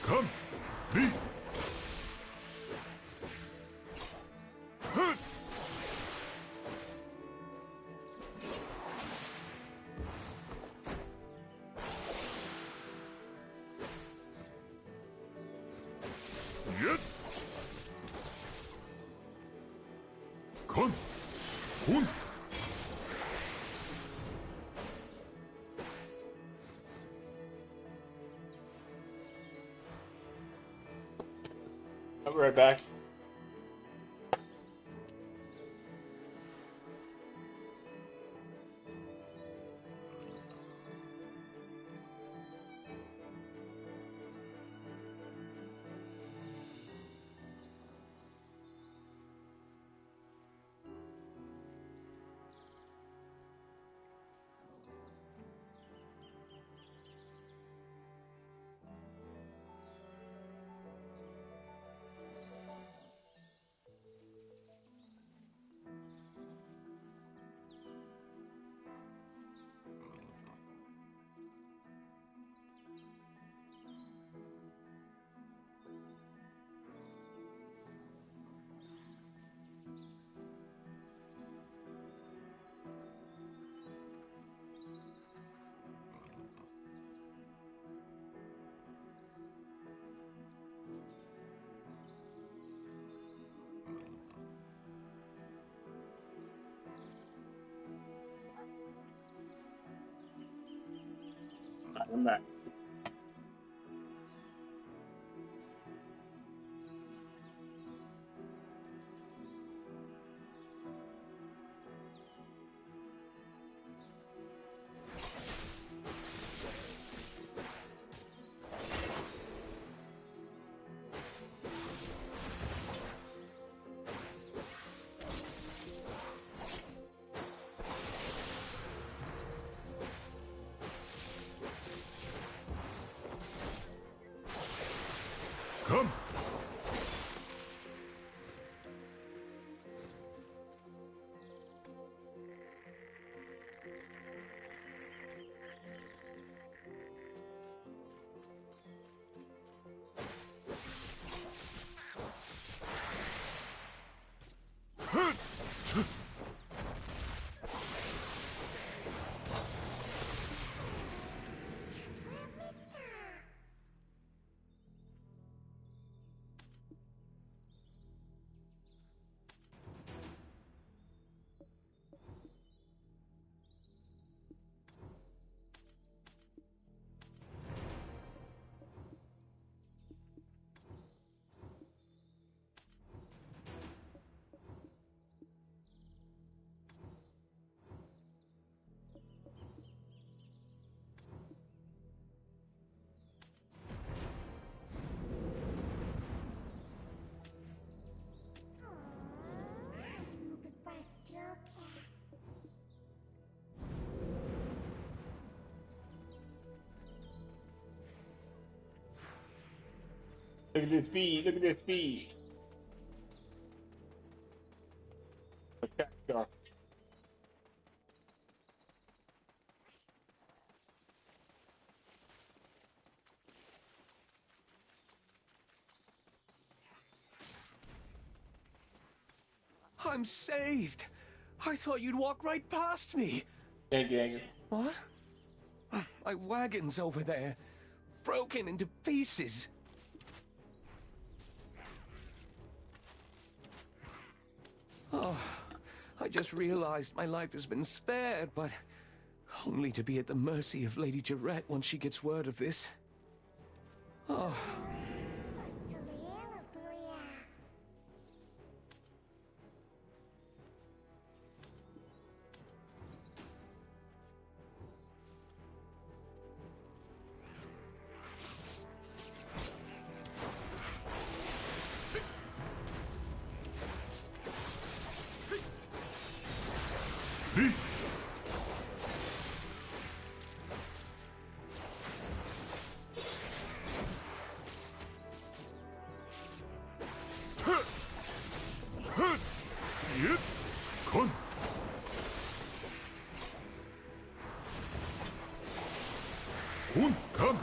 M: Come, me. Yep. Come, on.
A: I'll be right back. I'm not.
J: Come!
A: Look at this speed. Look at this speed. Attack star.
M: I'm saved. I thought you'd walk right past me.
A: Thank you, Angel.
M: What? My wagon's over there, broken into pieces. Oh, I just realized my life has been spared, but only to be at the mercy of Lady Jarrett once she gets word of this. Oh.
J: Come!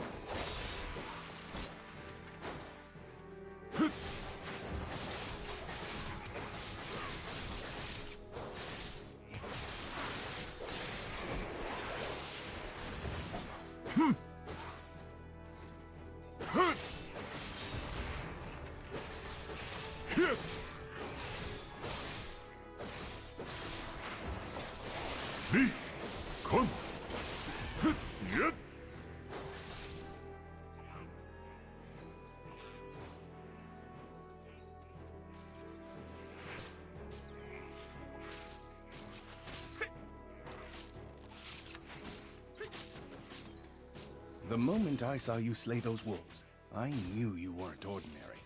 H: The moment I saw you slay those wolves, I knew you weren't ordinary.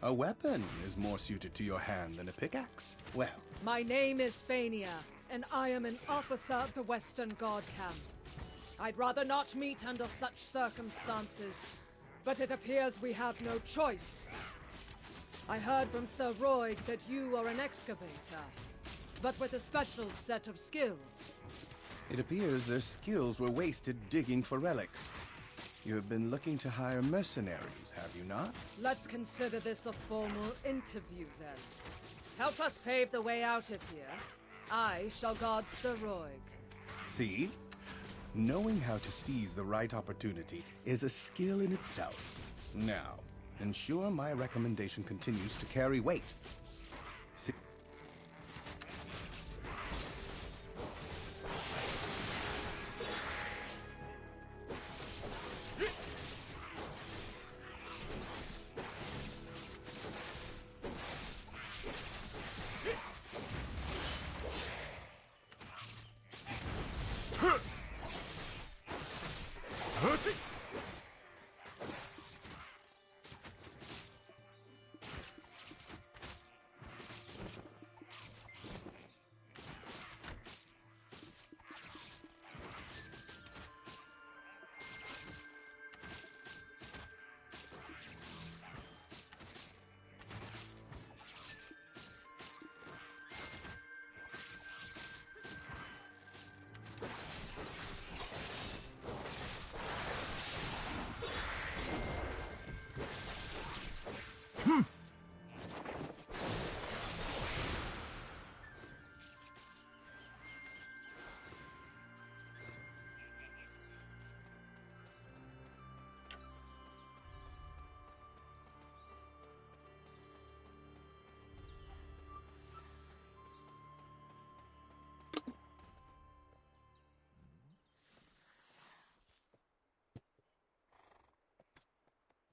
H: A weapon is more suited to your hand than a pickaxe. Well,
N: My name is Fania, and I am an officer of the Western Guard Camp. I'd rather not meet under such circumstances, but it appears we have no choice. I heard from Sir Roig that you are an excavator, but with a special set of skills.
H: it appears their skills were wasted digging for relics. You have been looking to hire mercenaries, have you not?
N: Let's consider this a formal interview, then. Help us pave the way out of here. I shall guard Sir Roig.
H: See? Knowing how to seize the right opportunity is a skill in itself. Now, ensure my recommendation continues to carry weight. See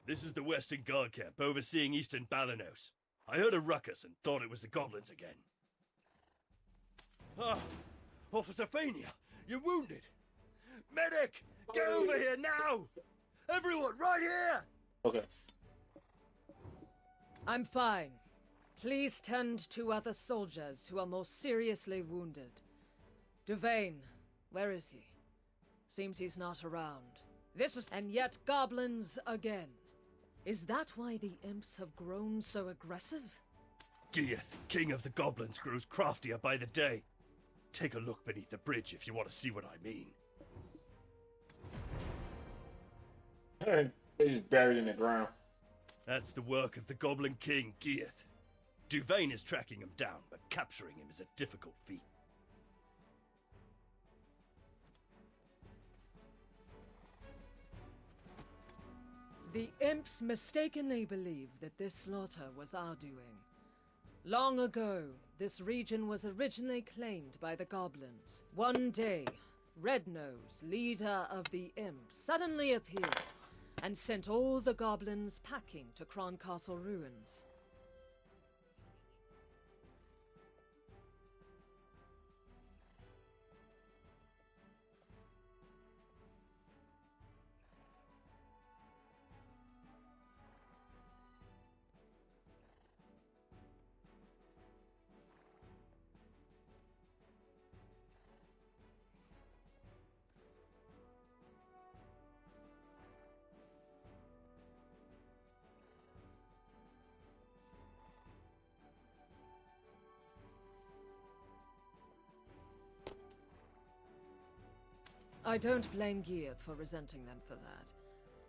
G: This is the Western Guard camp overseeing Eastern Balanos. I heard a ruckus and thought it was the goblins again. Ah, Officer Fania, you're wounded. Medic, get over here now! Everyone, right here!
A: Okay.
N: I'm fine. Please tend to other soldiers who are more seriously wounded. Duvain, where is he? Seems he's not around. And yet goblins again. Is that why the imps have grown so aggressive?
G: Gieth, king of the goblins, grows craftier by the day. Take a look beneath the bridge if you want to see what I mean.
A: He's just buried in the ground.
G: That's the work of the Goblin King, Gieth. Duvain is tracking him down, but capturing him is a difficult feat.
N: The imps mistakenly believe that this slaughter was our doing. Long ago, this region was originally claimed by the goblins. One day, Rednose, leader of the imps, suddenly appeared and sent all the goblins packing to Kron Castle ruins. I don't blame Gieth for resenting them for that.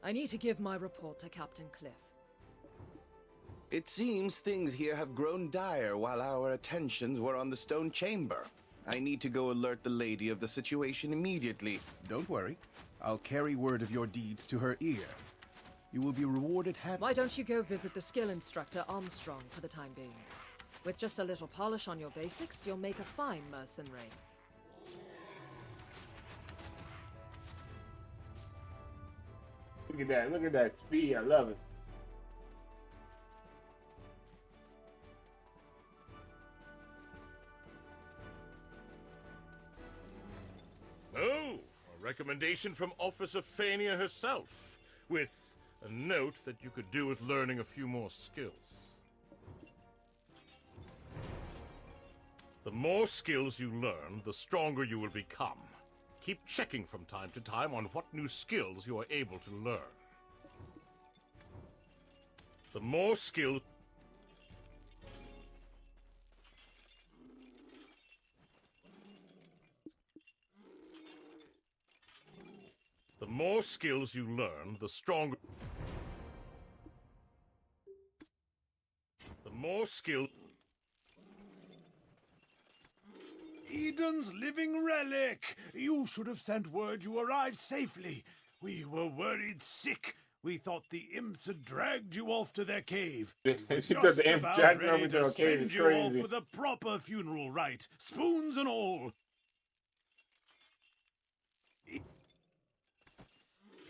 N: I need to give my report to Captain Cliff.
H: It seems things here have grown dire while our attentions were on the stone chamber. I need to go alert the lady of the situation immediately.
O: Don't worry. I'll carry word of your deeds to her ear. You will be rewarded
N: Why don't you go visit the skill instructor Armstrong for the time being? With just a little polish on your basics, you'll make a fine mercenary.
A: Look at that speed, I love it.
P: Oh, a recommendation from Officer Fania herself, with a note that you could do with learning a few more skills. The more skills you learn, the stronger you will become. Keep checking from time to time on what new skills you are able to learn. The more skills... The more skills you learn, the stronger... The more skill...
J: Eden's living relic! You should have sent word you arrived safely. We were worried sick. We thought the imps had dragged you off to their cave.
A: She thought the imp dragged her over to her cave. It's
J: you off
A: crazy.
J: with a proper funeral rite, spoons and all.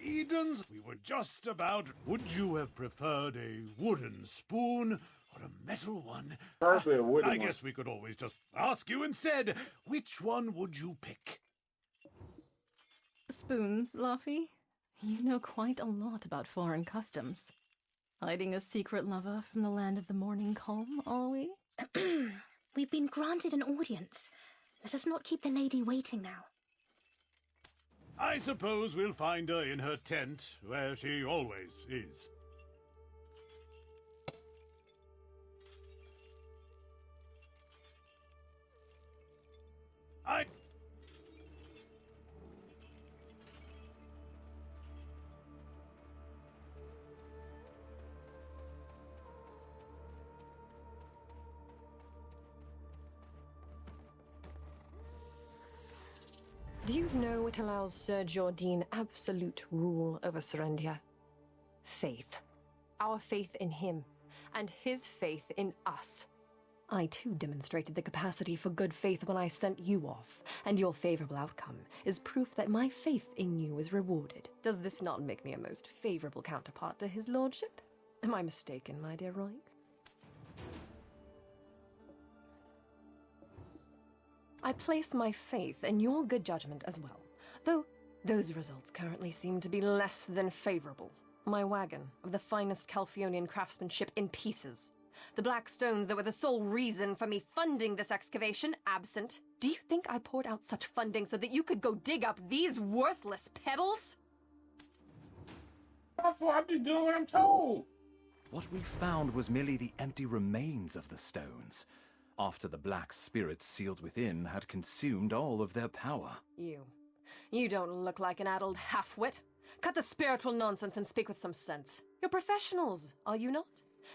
J: Eden's, we were just about... Would you have preferred a wooden spoon or a metal one?
A: Probably a wooden
J: I
A: one.
J: guess we could always just ask you instead. Which one would you pick?
Q: Spoons, Laffy. You know quite a lot about foreign customs. Hiding a secret lover from the land of the morning calm, are we?
L: We've been granted an audience. Let us not keep the lady waiting now.
J: I suppose we'll find her in her tent, where she always is.
F: Do you know what allows Sir Jordine absolute rule over Serendia? Faith. Our faith in him, and his faith in us. I too demonstrated the capacity for good faith when I sent you off, and your favorable outcome is proof that my faith in you is rewarded. Does this not make me a most favorable counterpart to his lordship? Am I mistaken, my dear Roy? I place my faith in your good judgment as well, though those results currently seem to be less than favorable. My wagon of the finest Calphionian craftsmanship in pieces. The black stones that were the sole reason for me funding this excavation absent. Do you think I poured out such funding so that you could go dig up these worthless pebbles?
A: I'm just doing what I'm told.
E: What we found was merely the empty remains of the stones, after the black spirits sealed within had consumed all of their power.
F: You don't look like an addled half-wit. Cut the spiritual nonsense and speak with some sense. You're professionals, are you not?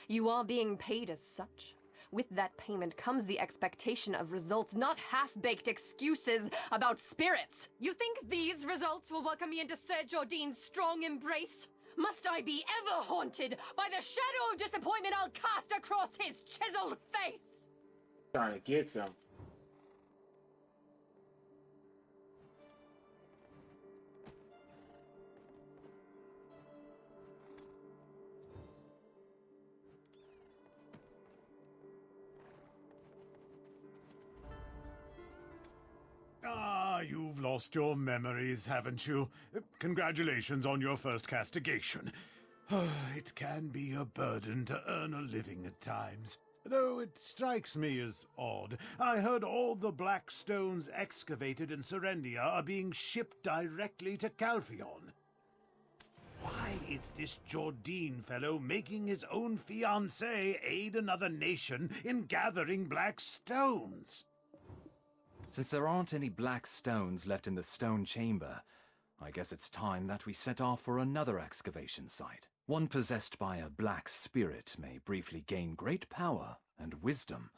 F: You are being paid as such. With that payment comes the expectation of results, not half-baked excuses about spirits. You think these results will welcome me into Sir Jordine's strong embrace? Must I be ever haunted by the shadow of disappointment I'll cast across his chiseled face?
A: Trying to get some.
J: Ah, you've lost your memories, haven't you? Congratulations on your first castigation. It can be a burden to earn a living at times. Though it strikes me as odd. I heard all the black stones excavated in Serendia are being shipped directly to Calphion. Why is this Jordine fellow making his own fiancée aid another nation in gathering black stones?
E: Since there aren't any black stones left in the stone chamber, I guess it's time that we set off for another excavation site. One possessed by a black spirit may briefly gain great power and wisdom,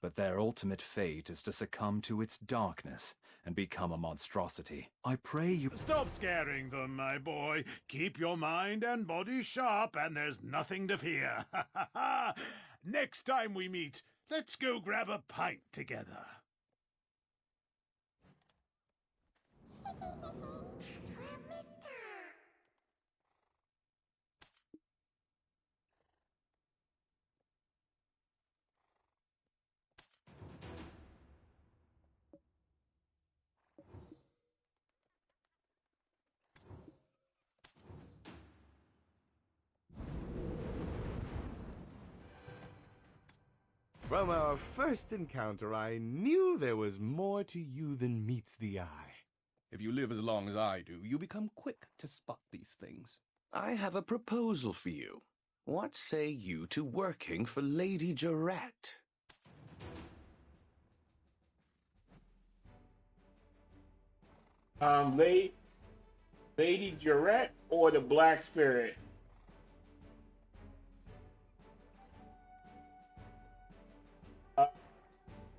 E: but their ultimate fate is to succumb to its darkness and become a monstrosity. I pray you—
J: Stop scaring them, my boy. Keep your mind and body sharp, and there's nothing to fear. Next time we meet, let's go grab a pint together.
O: From our first encounter, I knew there was more to you than meets the eye. If you live as long as I do, you become quick to spot these things.
H: I have a proposal for you. What say you to working for Lady Jarrett?
A: Lady Jarrett or the Black Spirit?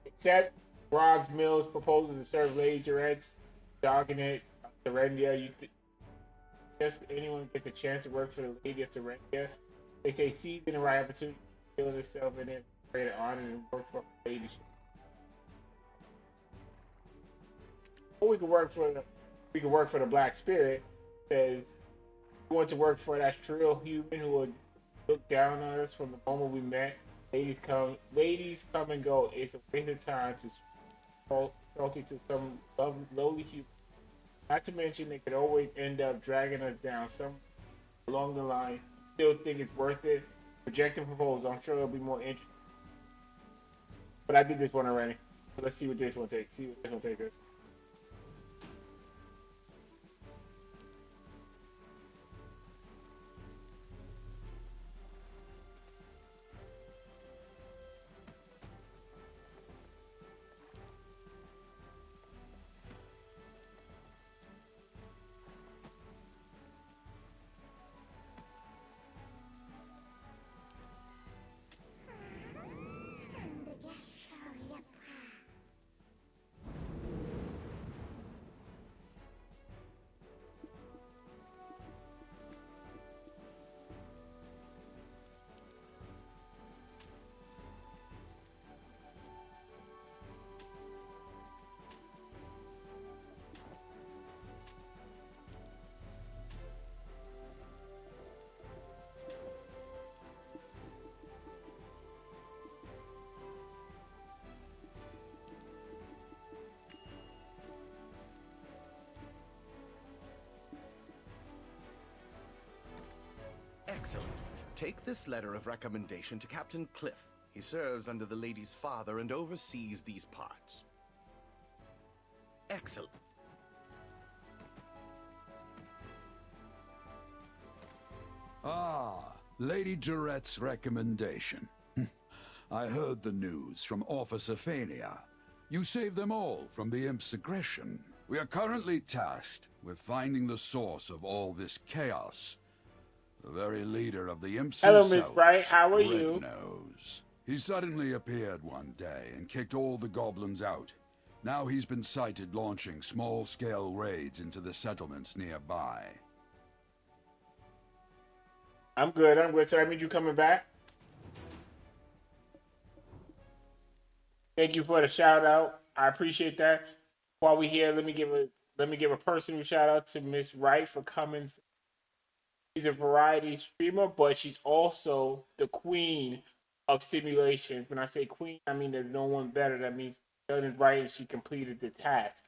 A: Accept Rob Mills' proposal to serve Lady Jarrett's dogging it, Serendia. Just anyone gets a chance to work for the Lady of Serendia. They say seizing the right opportunity to kill itself and then create an honor and work for the Lady. Or we could work for the Black Spirit. Says we want to work for that shrill human who would look down on us from the moment we met. Ladies come and go. It's a waste of time to salty to some lowly human. Not to mention, they could always end up dragging us down some along the line. Still think it's worth it. Projected proposal. I'm sure it'll be more interesting. But I did this one already. So let's see what this one takes. See what this one takes us.
H: Excellent. Take this letter of recommendation to Captain Cliff. He serves under the lady's father and oversees these parts. Excellent.
R: Ah, Lady Durette's recommendation. I heard the news from Officer Fania. You saved them all from the Imp's aggression. We are currently tasked with finding the source of all this chaos. The very leader of the Imps
A: Hello, Miss
R: himself,
A: Bright. How are
R: Red
A: you?
R: Nose. He suddenly appeared one day and kicked all the goblins out. Now he's been sighted launching small-scale raids into the settlements nearby.
A: I'm good. So that means you coming back? Thank you for the shout out. I appreciate that. While we're here, let me give a personal shout out to Miss Wright for coming. She's a variety streamer, but she's also the queen of simulations. When I say queen, I mean there's no one better. That means she done it right and she completed the task.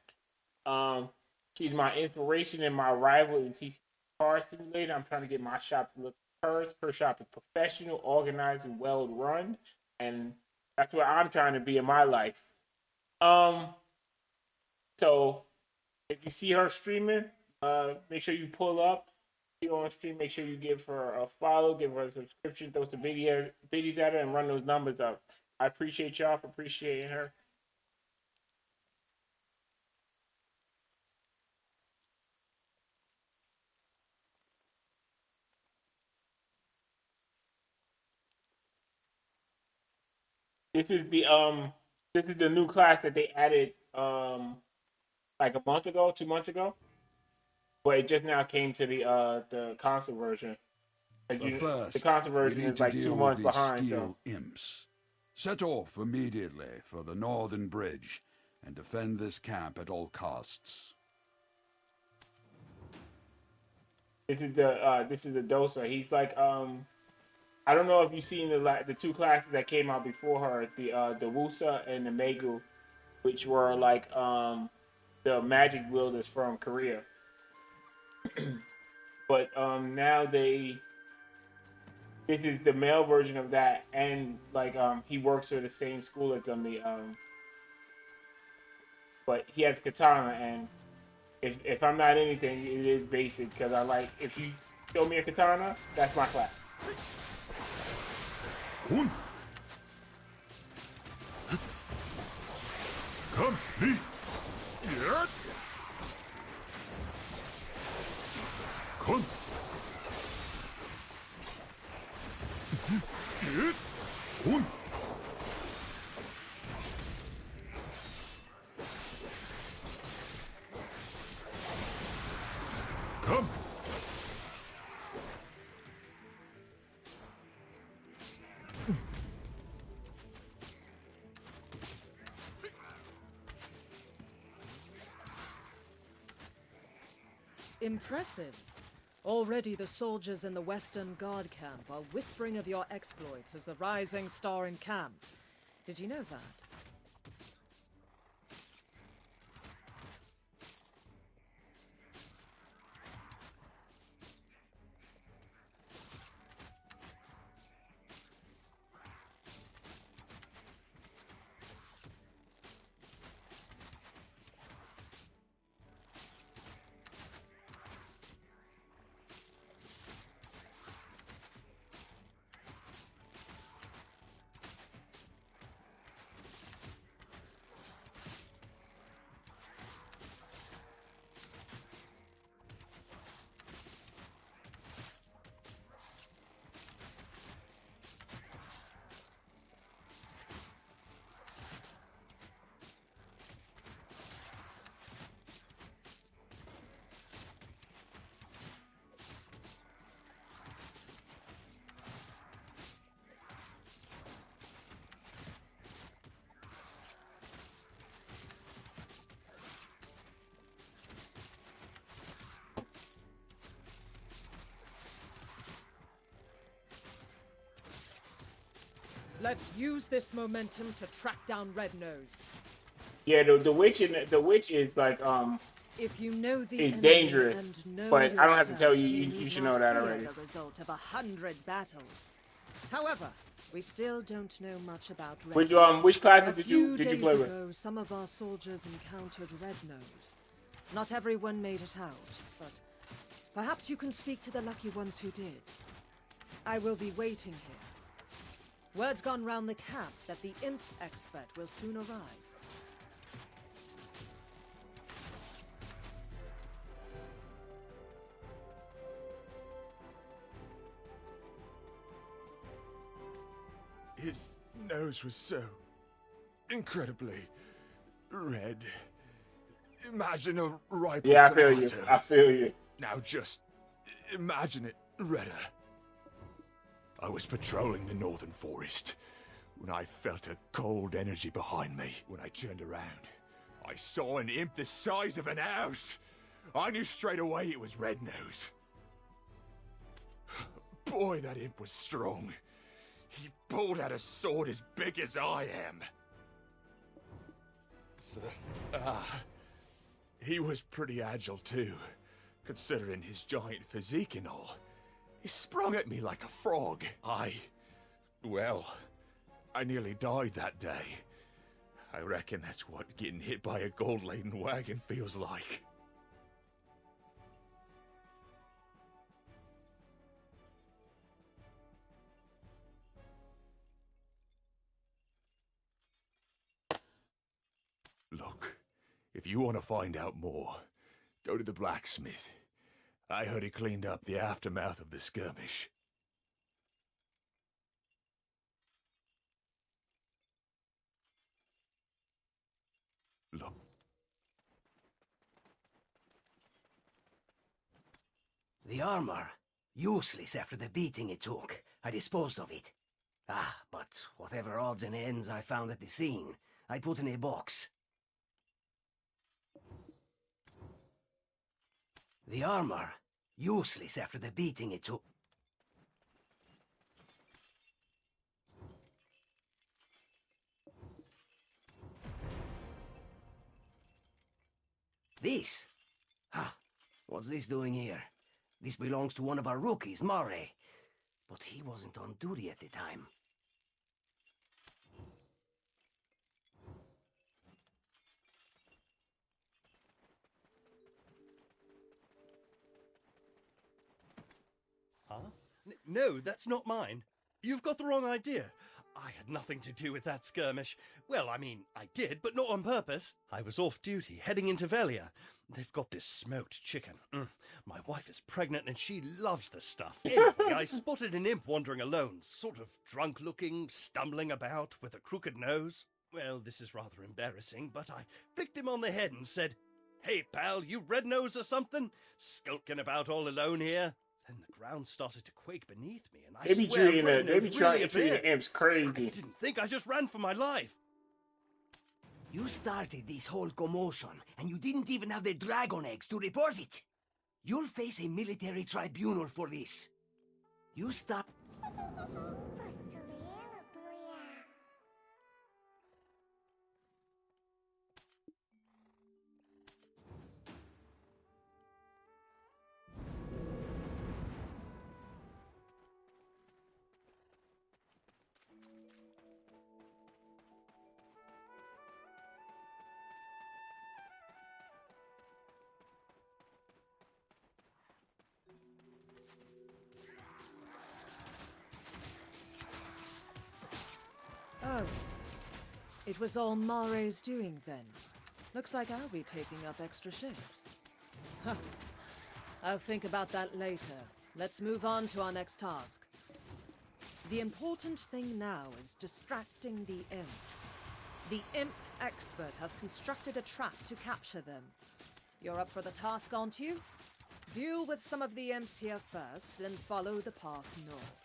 A: She's my inspiration and my rival in TC Car Simulator. I'm trying to get my shop to look like hers. Her shop is professional, organized, and well run, and that's what I'm trying to be in my life. So if you see her streaming, make sure you pull up. See her on stream. Make sure you give her a follow, give her a subscription, throw some videos at her, and run those numbers up. I appreciate y'all for appreciating her. This is the new class that they added like a month ago, 2 months ago. But it just now came to the console version.
R: But first,
A: the console version
R: we need
A: is
R: to
A: like
R: deal
A: 2 months
R: with these
A: behind.
R: steel
A: So
R: imps. Set off immediately for the northern bridge and defend this camp at all costs.
A: this is the Dosa. He's like I don't know if you've seen the two classes that came out before her, the Wusa and the Megu, which were like the magic wielders from Korea. But now this is the male version of that, and like he works for the same school as them. But he has katana, and if I'm not anything, it is basic because I like if you show me a katana, that's my class.
J: Come, me. Yeah. Come. Yeah. Come. Come.
N: Impressive. Already the soldiers in the Western Guard camp are whispering of your exploits as a rising star in camp. Did you know that? Let's use this momentum to track down Red Nose.
A: Yeah, the witch is like
N: If you know the
A: It's
N: enemy
A: dangerous,
N: and know
A: but I don't have to
N: yourself,
A: tell you.
N: need
A: You should
N: not
A: know that
N: fear
A: already.
N: The result of 100 battles. However, we still don't know much about Red.
A: Which classes
N: A
A: did you
N: few days
A: play with?
N: ago, some of our soldiers encountered Red Nose. Not everyone made it out, but perhaps you can speak to the lucky ones who did. I will be waiting here. Word's gone round the camp that the imp expert will soon arrive.
M: His nose was so incredibly red. Imagine a ripe
A: Yeah, I feel
M: tomato.
A: you. I feel you.
M: Now just imagine it redder. I was patrolling the northern forest when I felt a cold energy behind me. When I turned around, I saw an imp the size of an house. I knew straight away it was Red Nose. Boy, that imp was strong. He pulled out a sword as big as I am. So, he was pretty agile too, considering his giant physique and all. He sprung at me like a frog. Well, I nearly died that day. I reckon that's what getting hit by a gold-laden wagon feels like. Look, if you want to find out more, go to the blacksmith. I heard he cleaned up the aftermath of the skirmish. Look.
S: The armor. Useless after the beating it took. I disposed of it. But whatever odds and ends I found at the scene, I put in a box. The armor. Useless after the beating it took. This? What's this doing here? This belongs to one of our rookies, Mare. But he wasn't on duty at the time.
G: Huh? No, that's not mine. You've got the wrong idea. I had nothing to do with that skirmish. Well, I mean, I did, but not on purpose. I was off duty, heading into Velia. They've got this smoked chicken. My wife is pregnant and she loves the stuff. Anyway, I spotted an imp wandering alone, sort of drunk-looking, stumbling about with a crooked nose. Well, this is rather embarrassing, but I flicked him on the head and said, "Hey, pal, you red nose or something? Skulking about all alone here?" Then the ground started to quake beneath me, and I swear Red Nose really
A: treating
G: appeared.
A: imps crazy.
G: I didn't think. I just ran for my life.
S: You started this whole commotion, and you didn't even have the dragon eggs to report it. You'll face a military tribunal for this. You stop...
N: Oh. It was all Mare's doing then. Looks like I'll be taking up extra shifts. Huh. I'll think about that later. Let's move on to our next task. The important thing now is distracting the imps. The imp expert has constructed a trap to capture them. You're up for the task, aren't you? Deal with some of the imps here first, then follow the path north.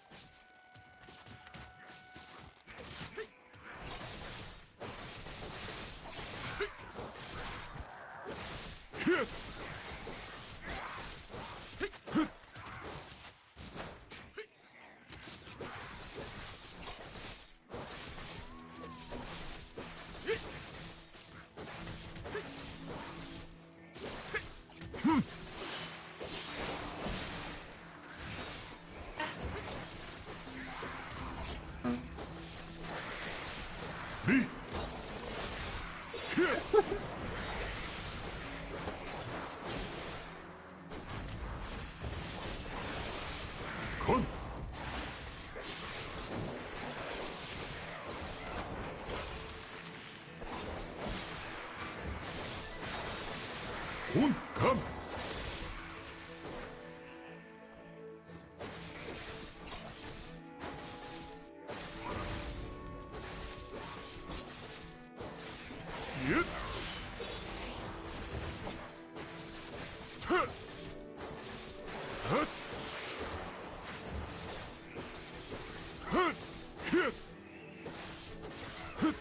M: Come. Yep. Huh. Huh. Huh. Huh. Huh.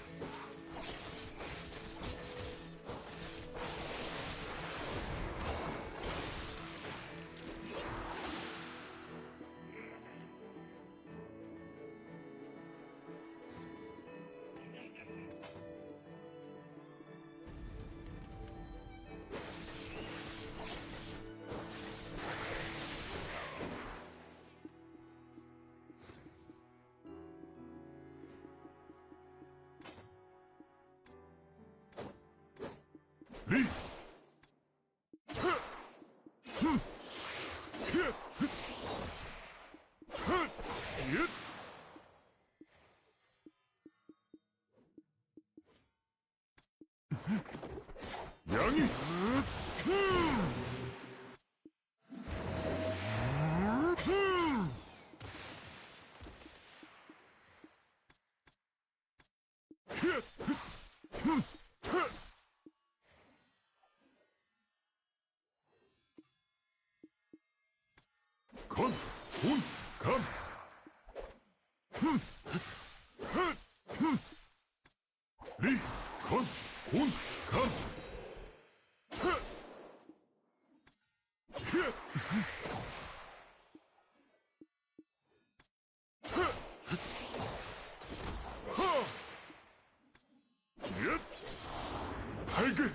M: Lee. 양이 건, 운, 감. 리, 건, 운, 감. 얏! 발그!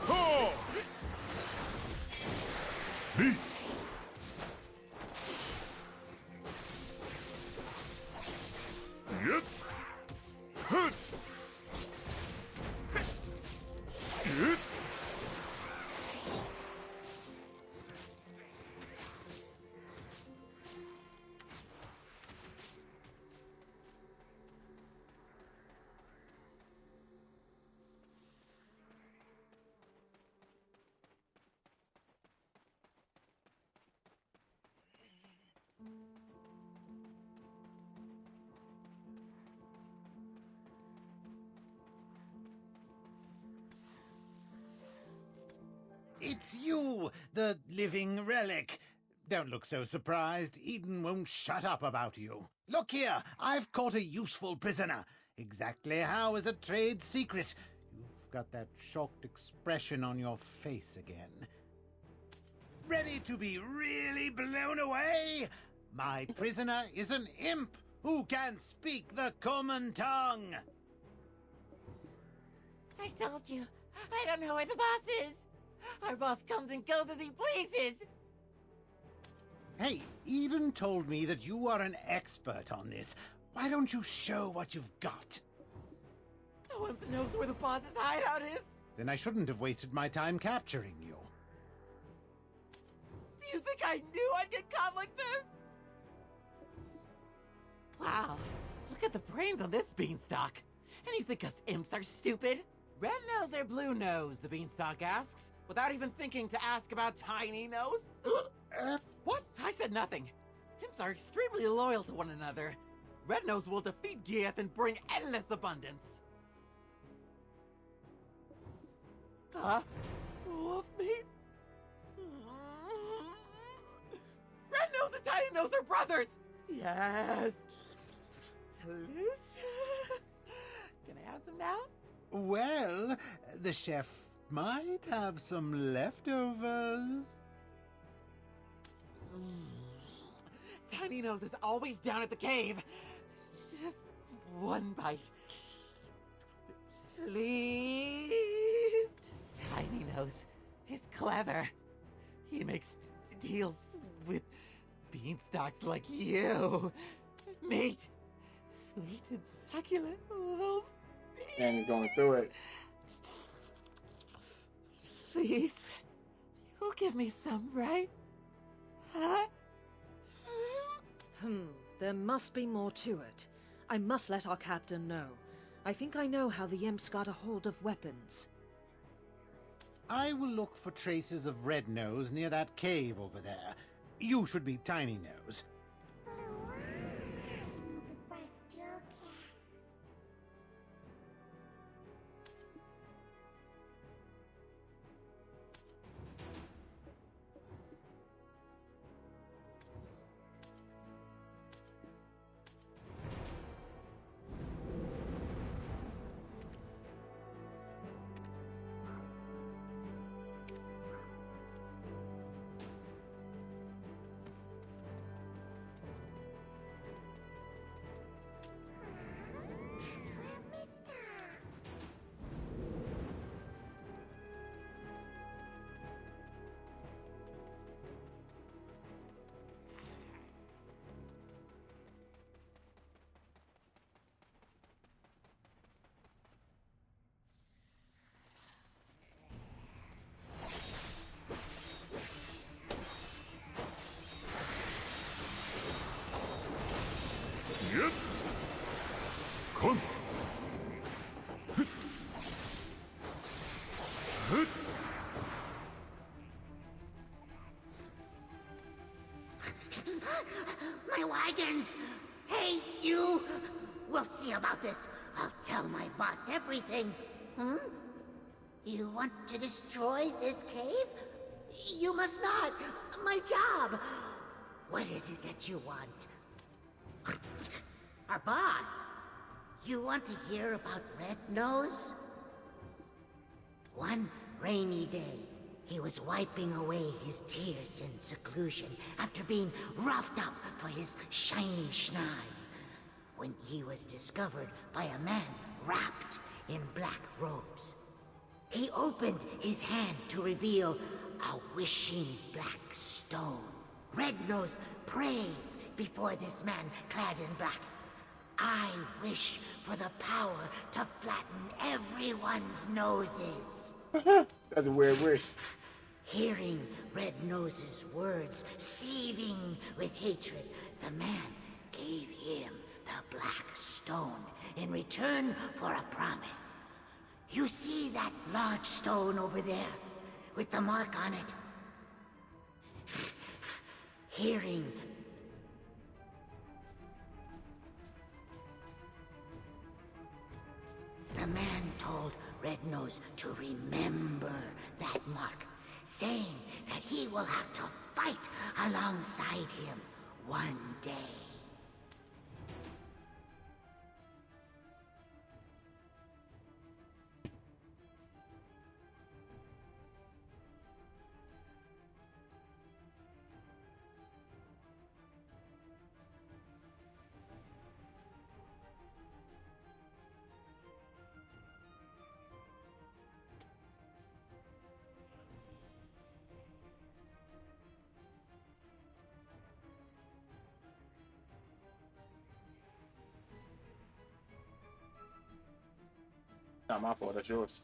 M: 허! 리! 얏! 헛! 얏!
J: It's you, the living relic. Don't look so surprised. Eden won't shut up about you. Look here, I've caught a useful prisoner. Exactly how is a trade secret. You've got that shocked expression on your face again. Ready to be really blown away? My prisoner is an imp who can speak the common tongue.
T: I told you, I don't know where the boss is. Our boss comes and goes as he pleases.
J: Hey, Eden told me that you are an expert on this. Why don't you show what you've got?
T: No one knows where the boss's hideout is.
J: Then I shouldn't have wasted my time capturing you.
T: Do you think I knew I'd get caught like this? Wow, look at the brains on this beanstalk. And you think us imps are stupid? Red nose or blue nose, the beanstalk asks, without even thinking to ask about tiny nose. What? I said nothing. Imps are extremely loyal to one another. Red nose will defeat Gieth and bring endless abundance. Huh? Wolf meat? Red nose and tiny nose are brothers! Yes! Delicious! Can I have some now?
J: Well, the chef might have some leftovers.
T: Tiny Nose is always down at the cave. Just one bite. Please. Tiny Nose is clever. He makes deals with beanstalks like you. Meat. Sweet and succulent wolf.
A: And going through it.
T: Please. You'll give me some, right? Huh?
N: There must be more to it. I must let our captain know. I think I know how the imps got a hold of weapons.
J: I will look for traces of Red Nose near that cave over there. You should be Tiny Nose.
P: Yep. Come.
U: My wagons! Hey, you! We'll see about this. I'll tell my boss everything. You want to destroy this cave? You must not. My job. What is it that you want? Our boss. You want to hear about Red Nose? One rainy day, he was wiping away his tears in seclusion after being roughed up for his shiny schnoz, when he was discovered by a man wrapped in black robes. He opened his hand to reveal a wishing black stone. Red Nose prayed before this man clad in black. I wish for the power to flatten everyone's noses.
A: That's a weird wish.
U: Hearing Red Nose's words seething with hatred, the man gave him the black stone in return for a promise. You see that large stone over there, with the mark on it? Hearing the man told Red Nose to remember that mark, saying that he will have to fight alongside him one day.
A: Not my fault, that's yours.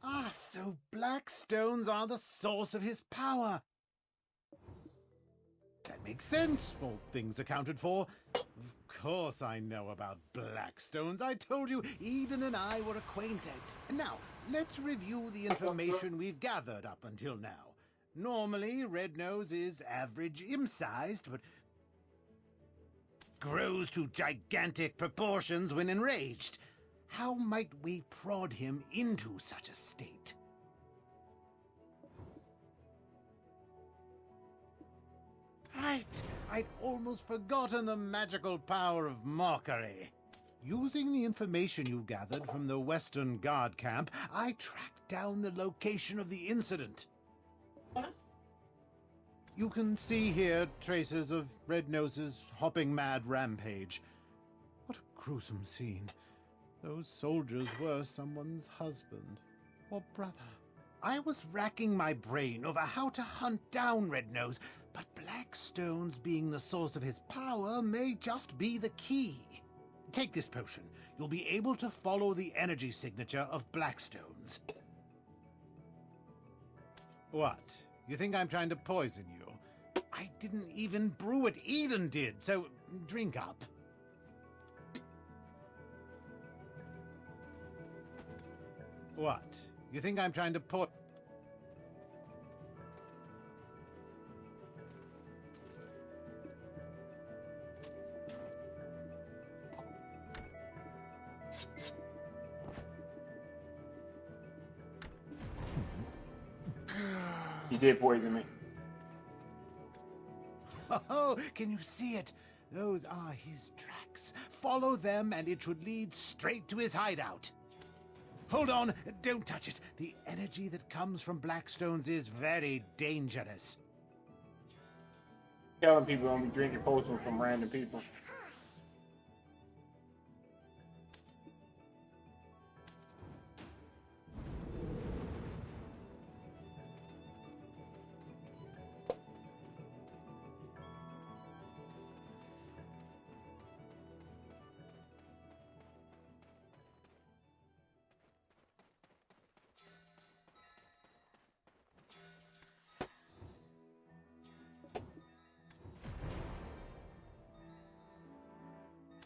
J: Ah, so black stones are the source of his power. That makes sense, all things accounted for. Of course I know about black stones. I told you Eden and I were acquainted. And now, let's review the information we've gathered up until now. Normally, Red Nose is average imp-sized, but grows to gigantic proportions when enraged. How might we prod him into such a state? Right, I'd almost forgotten the magical power of mockery. Using the information you gathered from the Western Guard camp, I tracked down the location of the incident. You can see here traces of Red Nose's hopping mad rampage. What a gruesome scene. Those soldiers were someone's husband or brother. I was racking my brain over how to hunt down Red Nose, but black stones being the source of his power may just be the key. Take this potion. You'll be able to follow the energy signature of Blackstones. What? You think I'm trying to poison you? I didn't even brew it. Eden did, so drink up. What? You think I'm trying to
A: He did poison me.
J: Oh, can you see it? Those are his tracks. Follow them and it should lead straight to his hideout. Hold on, don't touch it. The energy that comes from Blackstones is very dangerous.
A: Telling people don't be drinking potions from random people.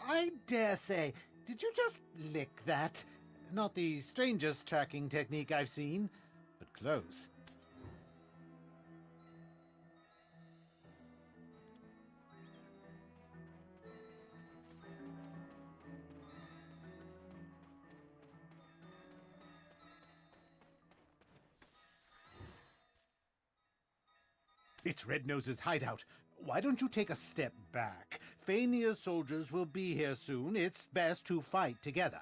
J: I dare say, did you just lick that? Not the strangest tracking technique I've seen, but close. It's Red Nose's hideout. Why don't you take a step back? Fania's soldiers will be here soon. It's best to fight together.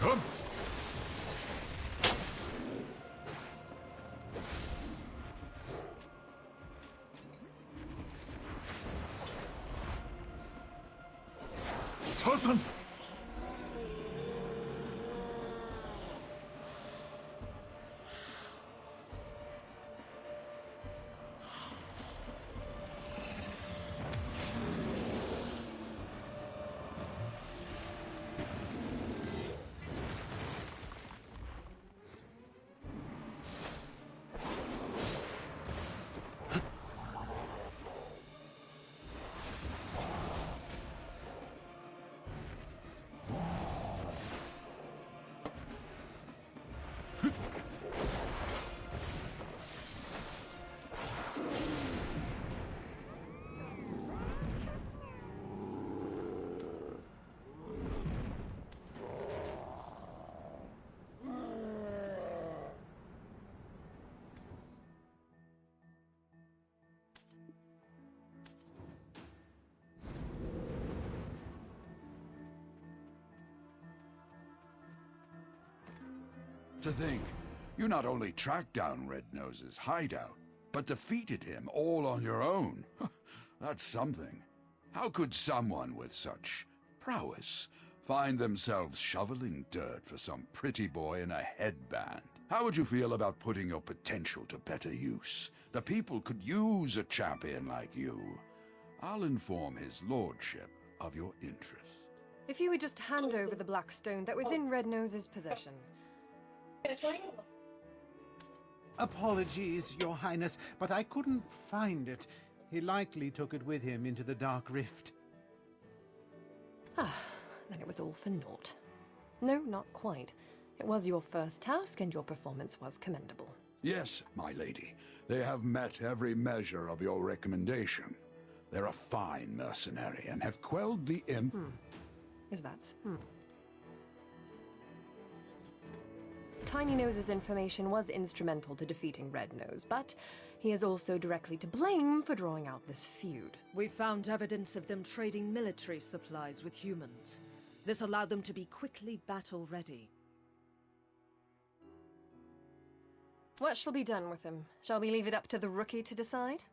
M: Come! 서선!
R: To think, you not only tracked down Red Nose's hideout, but defeated him all on your own. That's something. How could someone with such prowess find themselves shoveling dirt for some pretty boy in a headband? How would you feel about putting your potential to better use? The people could use a champion like you. I'll inform his lordship of your interest.
F: If you would just hand over the black stone that was in Red Nose's possession.
J: Apologies, Your Highness, but I couldn't find it. He likely took it with him into the Dark Rift.
F: Ah, then it was all for naught. No, not quite. It was your first task, and your performance was commendable.
R: Yes, my lady. They have met every measure of your recommendation. They're a fine mercenary and have quelled the imp.
F: Is that... Tiny Nose's information was instrumental to defeating Red Nose, but he is also directly to blame for drawing out this feud.
N: We found evidence of them trading military supplies with humans. This allowed them to be quickly battle-ready.
F: What shall be done with him? Shall we leave it up to the rookie to decide?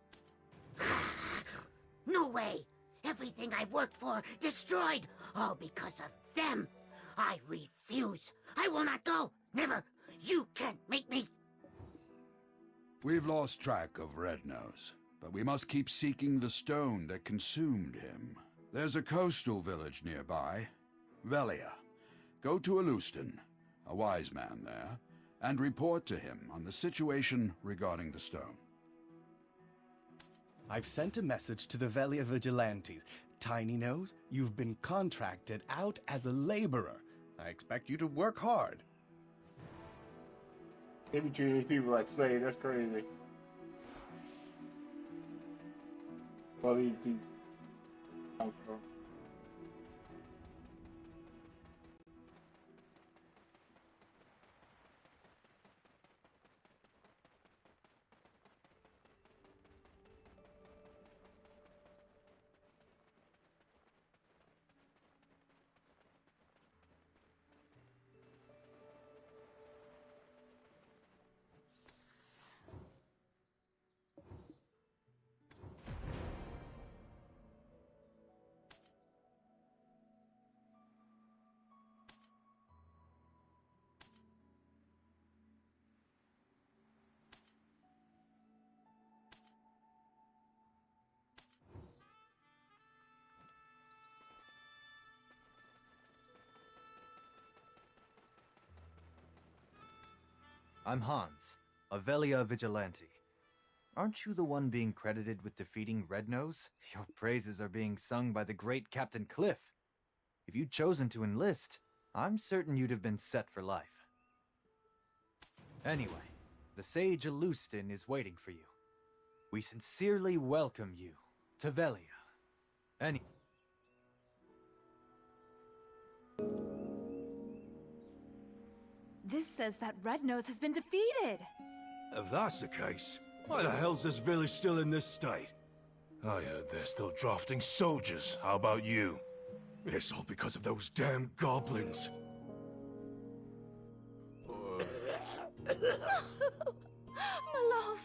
U: No way! Everything I've worked for, destroyed! All because of them! I refuse! I will not go! Never! You can't make me!
R: We've lost track of Red Nose, but we must keep seeking the stone that consumed him. There's a coastal village nearby, Velia. Go to Alustin, a wise man there, and report to him on the situation regarding the stone.
O: I've sent a message to the Velia Vigilantes. Tiny Nose, you've been contracted out as a laborer. I expect you to work hard.
A: They be treating these people like slaves. That's crazy. Well, these
C: I'm Hans, a Velia Vigilante. Aren't you the one being credited with defeating Red Nose? Your praises are being sung by the great Captain Cliff. If you'd chosen to enlist, I'm certain you'd have been set for life. Anyway, the sage Alustin is waiting for you. We sincerely welcome you to Velia.
B: This says that Red Nose has been defeated.
V: If that's the case, why the hell's this village still in this state? I heard they're still drafting soldiers. How about you? It's all because of those damn goblins.
D: My love,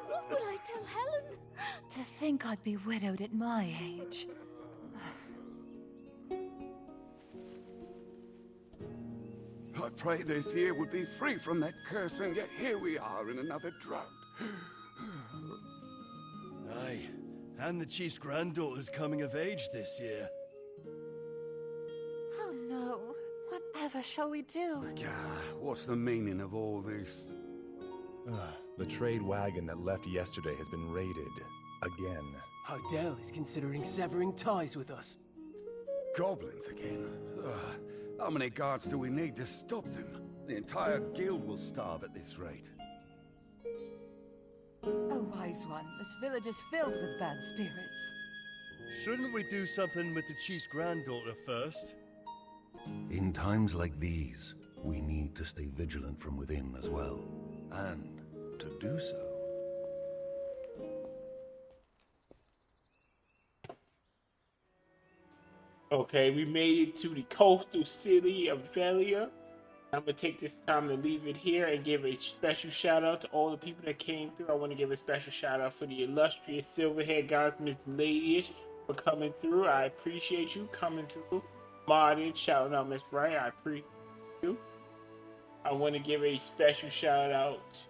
D: what will I tell Helen? To think I'd be widowed at my age.
R: I prayed this year would be free from that curse, and yet here we are in another drought.
G: Aye, and the chief's granddaughter's coming of age this year.
D: Oh no, whatever shall we do?
R: What's the meaning of all this?
I: The trade wagon that left yesterday has been raided. Again.
K: Hardell is considering severing ties with us.
R: Goblins again? How many guards do we need to stop them? The entire guild will starve at this rate.
D: Oh, wise one, this village is filled with bad spirits.
G: Shouldn't we do something with the chief's granddaughter first?
W: In times like these, we need to stay vigilant from within as well. And to do so...
A: Okay, we made it to the coastal city of Velia. I'm gonna take this time to leave it here and give a special shout out to all the people that came through. I want to give a special shout out for the illustrious silverhead guys, Miss Ladyish, for coming through. I appreciate you coming through. Martin, shouting out Miss Wright, I appreciate you. I want to give a special shout out to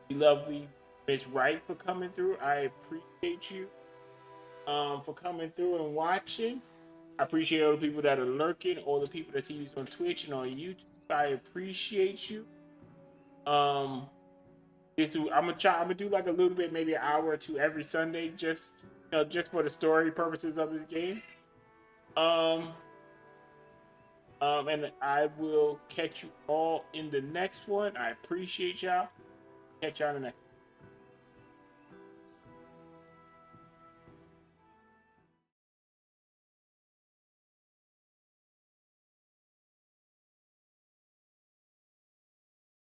A: the lovely Miss Wright for coming through. I appreciate you for coming through and watching. I appreciate all the people that are lurking, all the people that see this on Twitch and on YouTube. I appreciate you. I'm gonna do like a little bit, maybe an hour or two every Sunday, just for the story purposes of this game. And I will catch you all in the next one. I appreciate y'all. Catch y'all in the next one.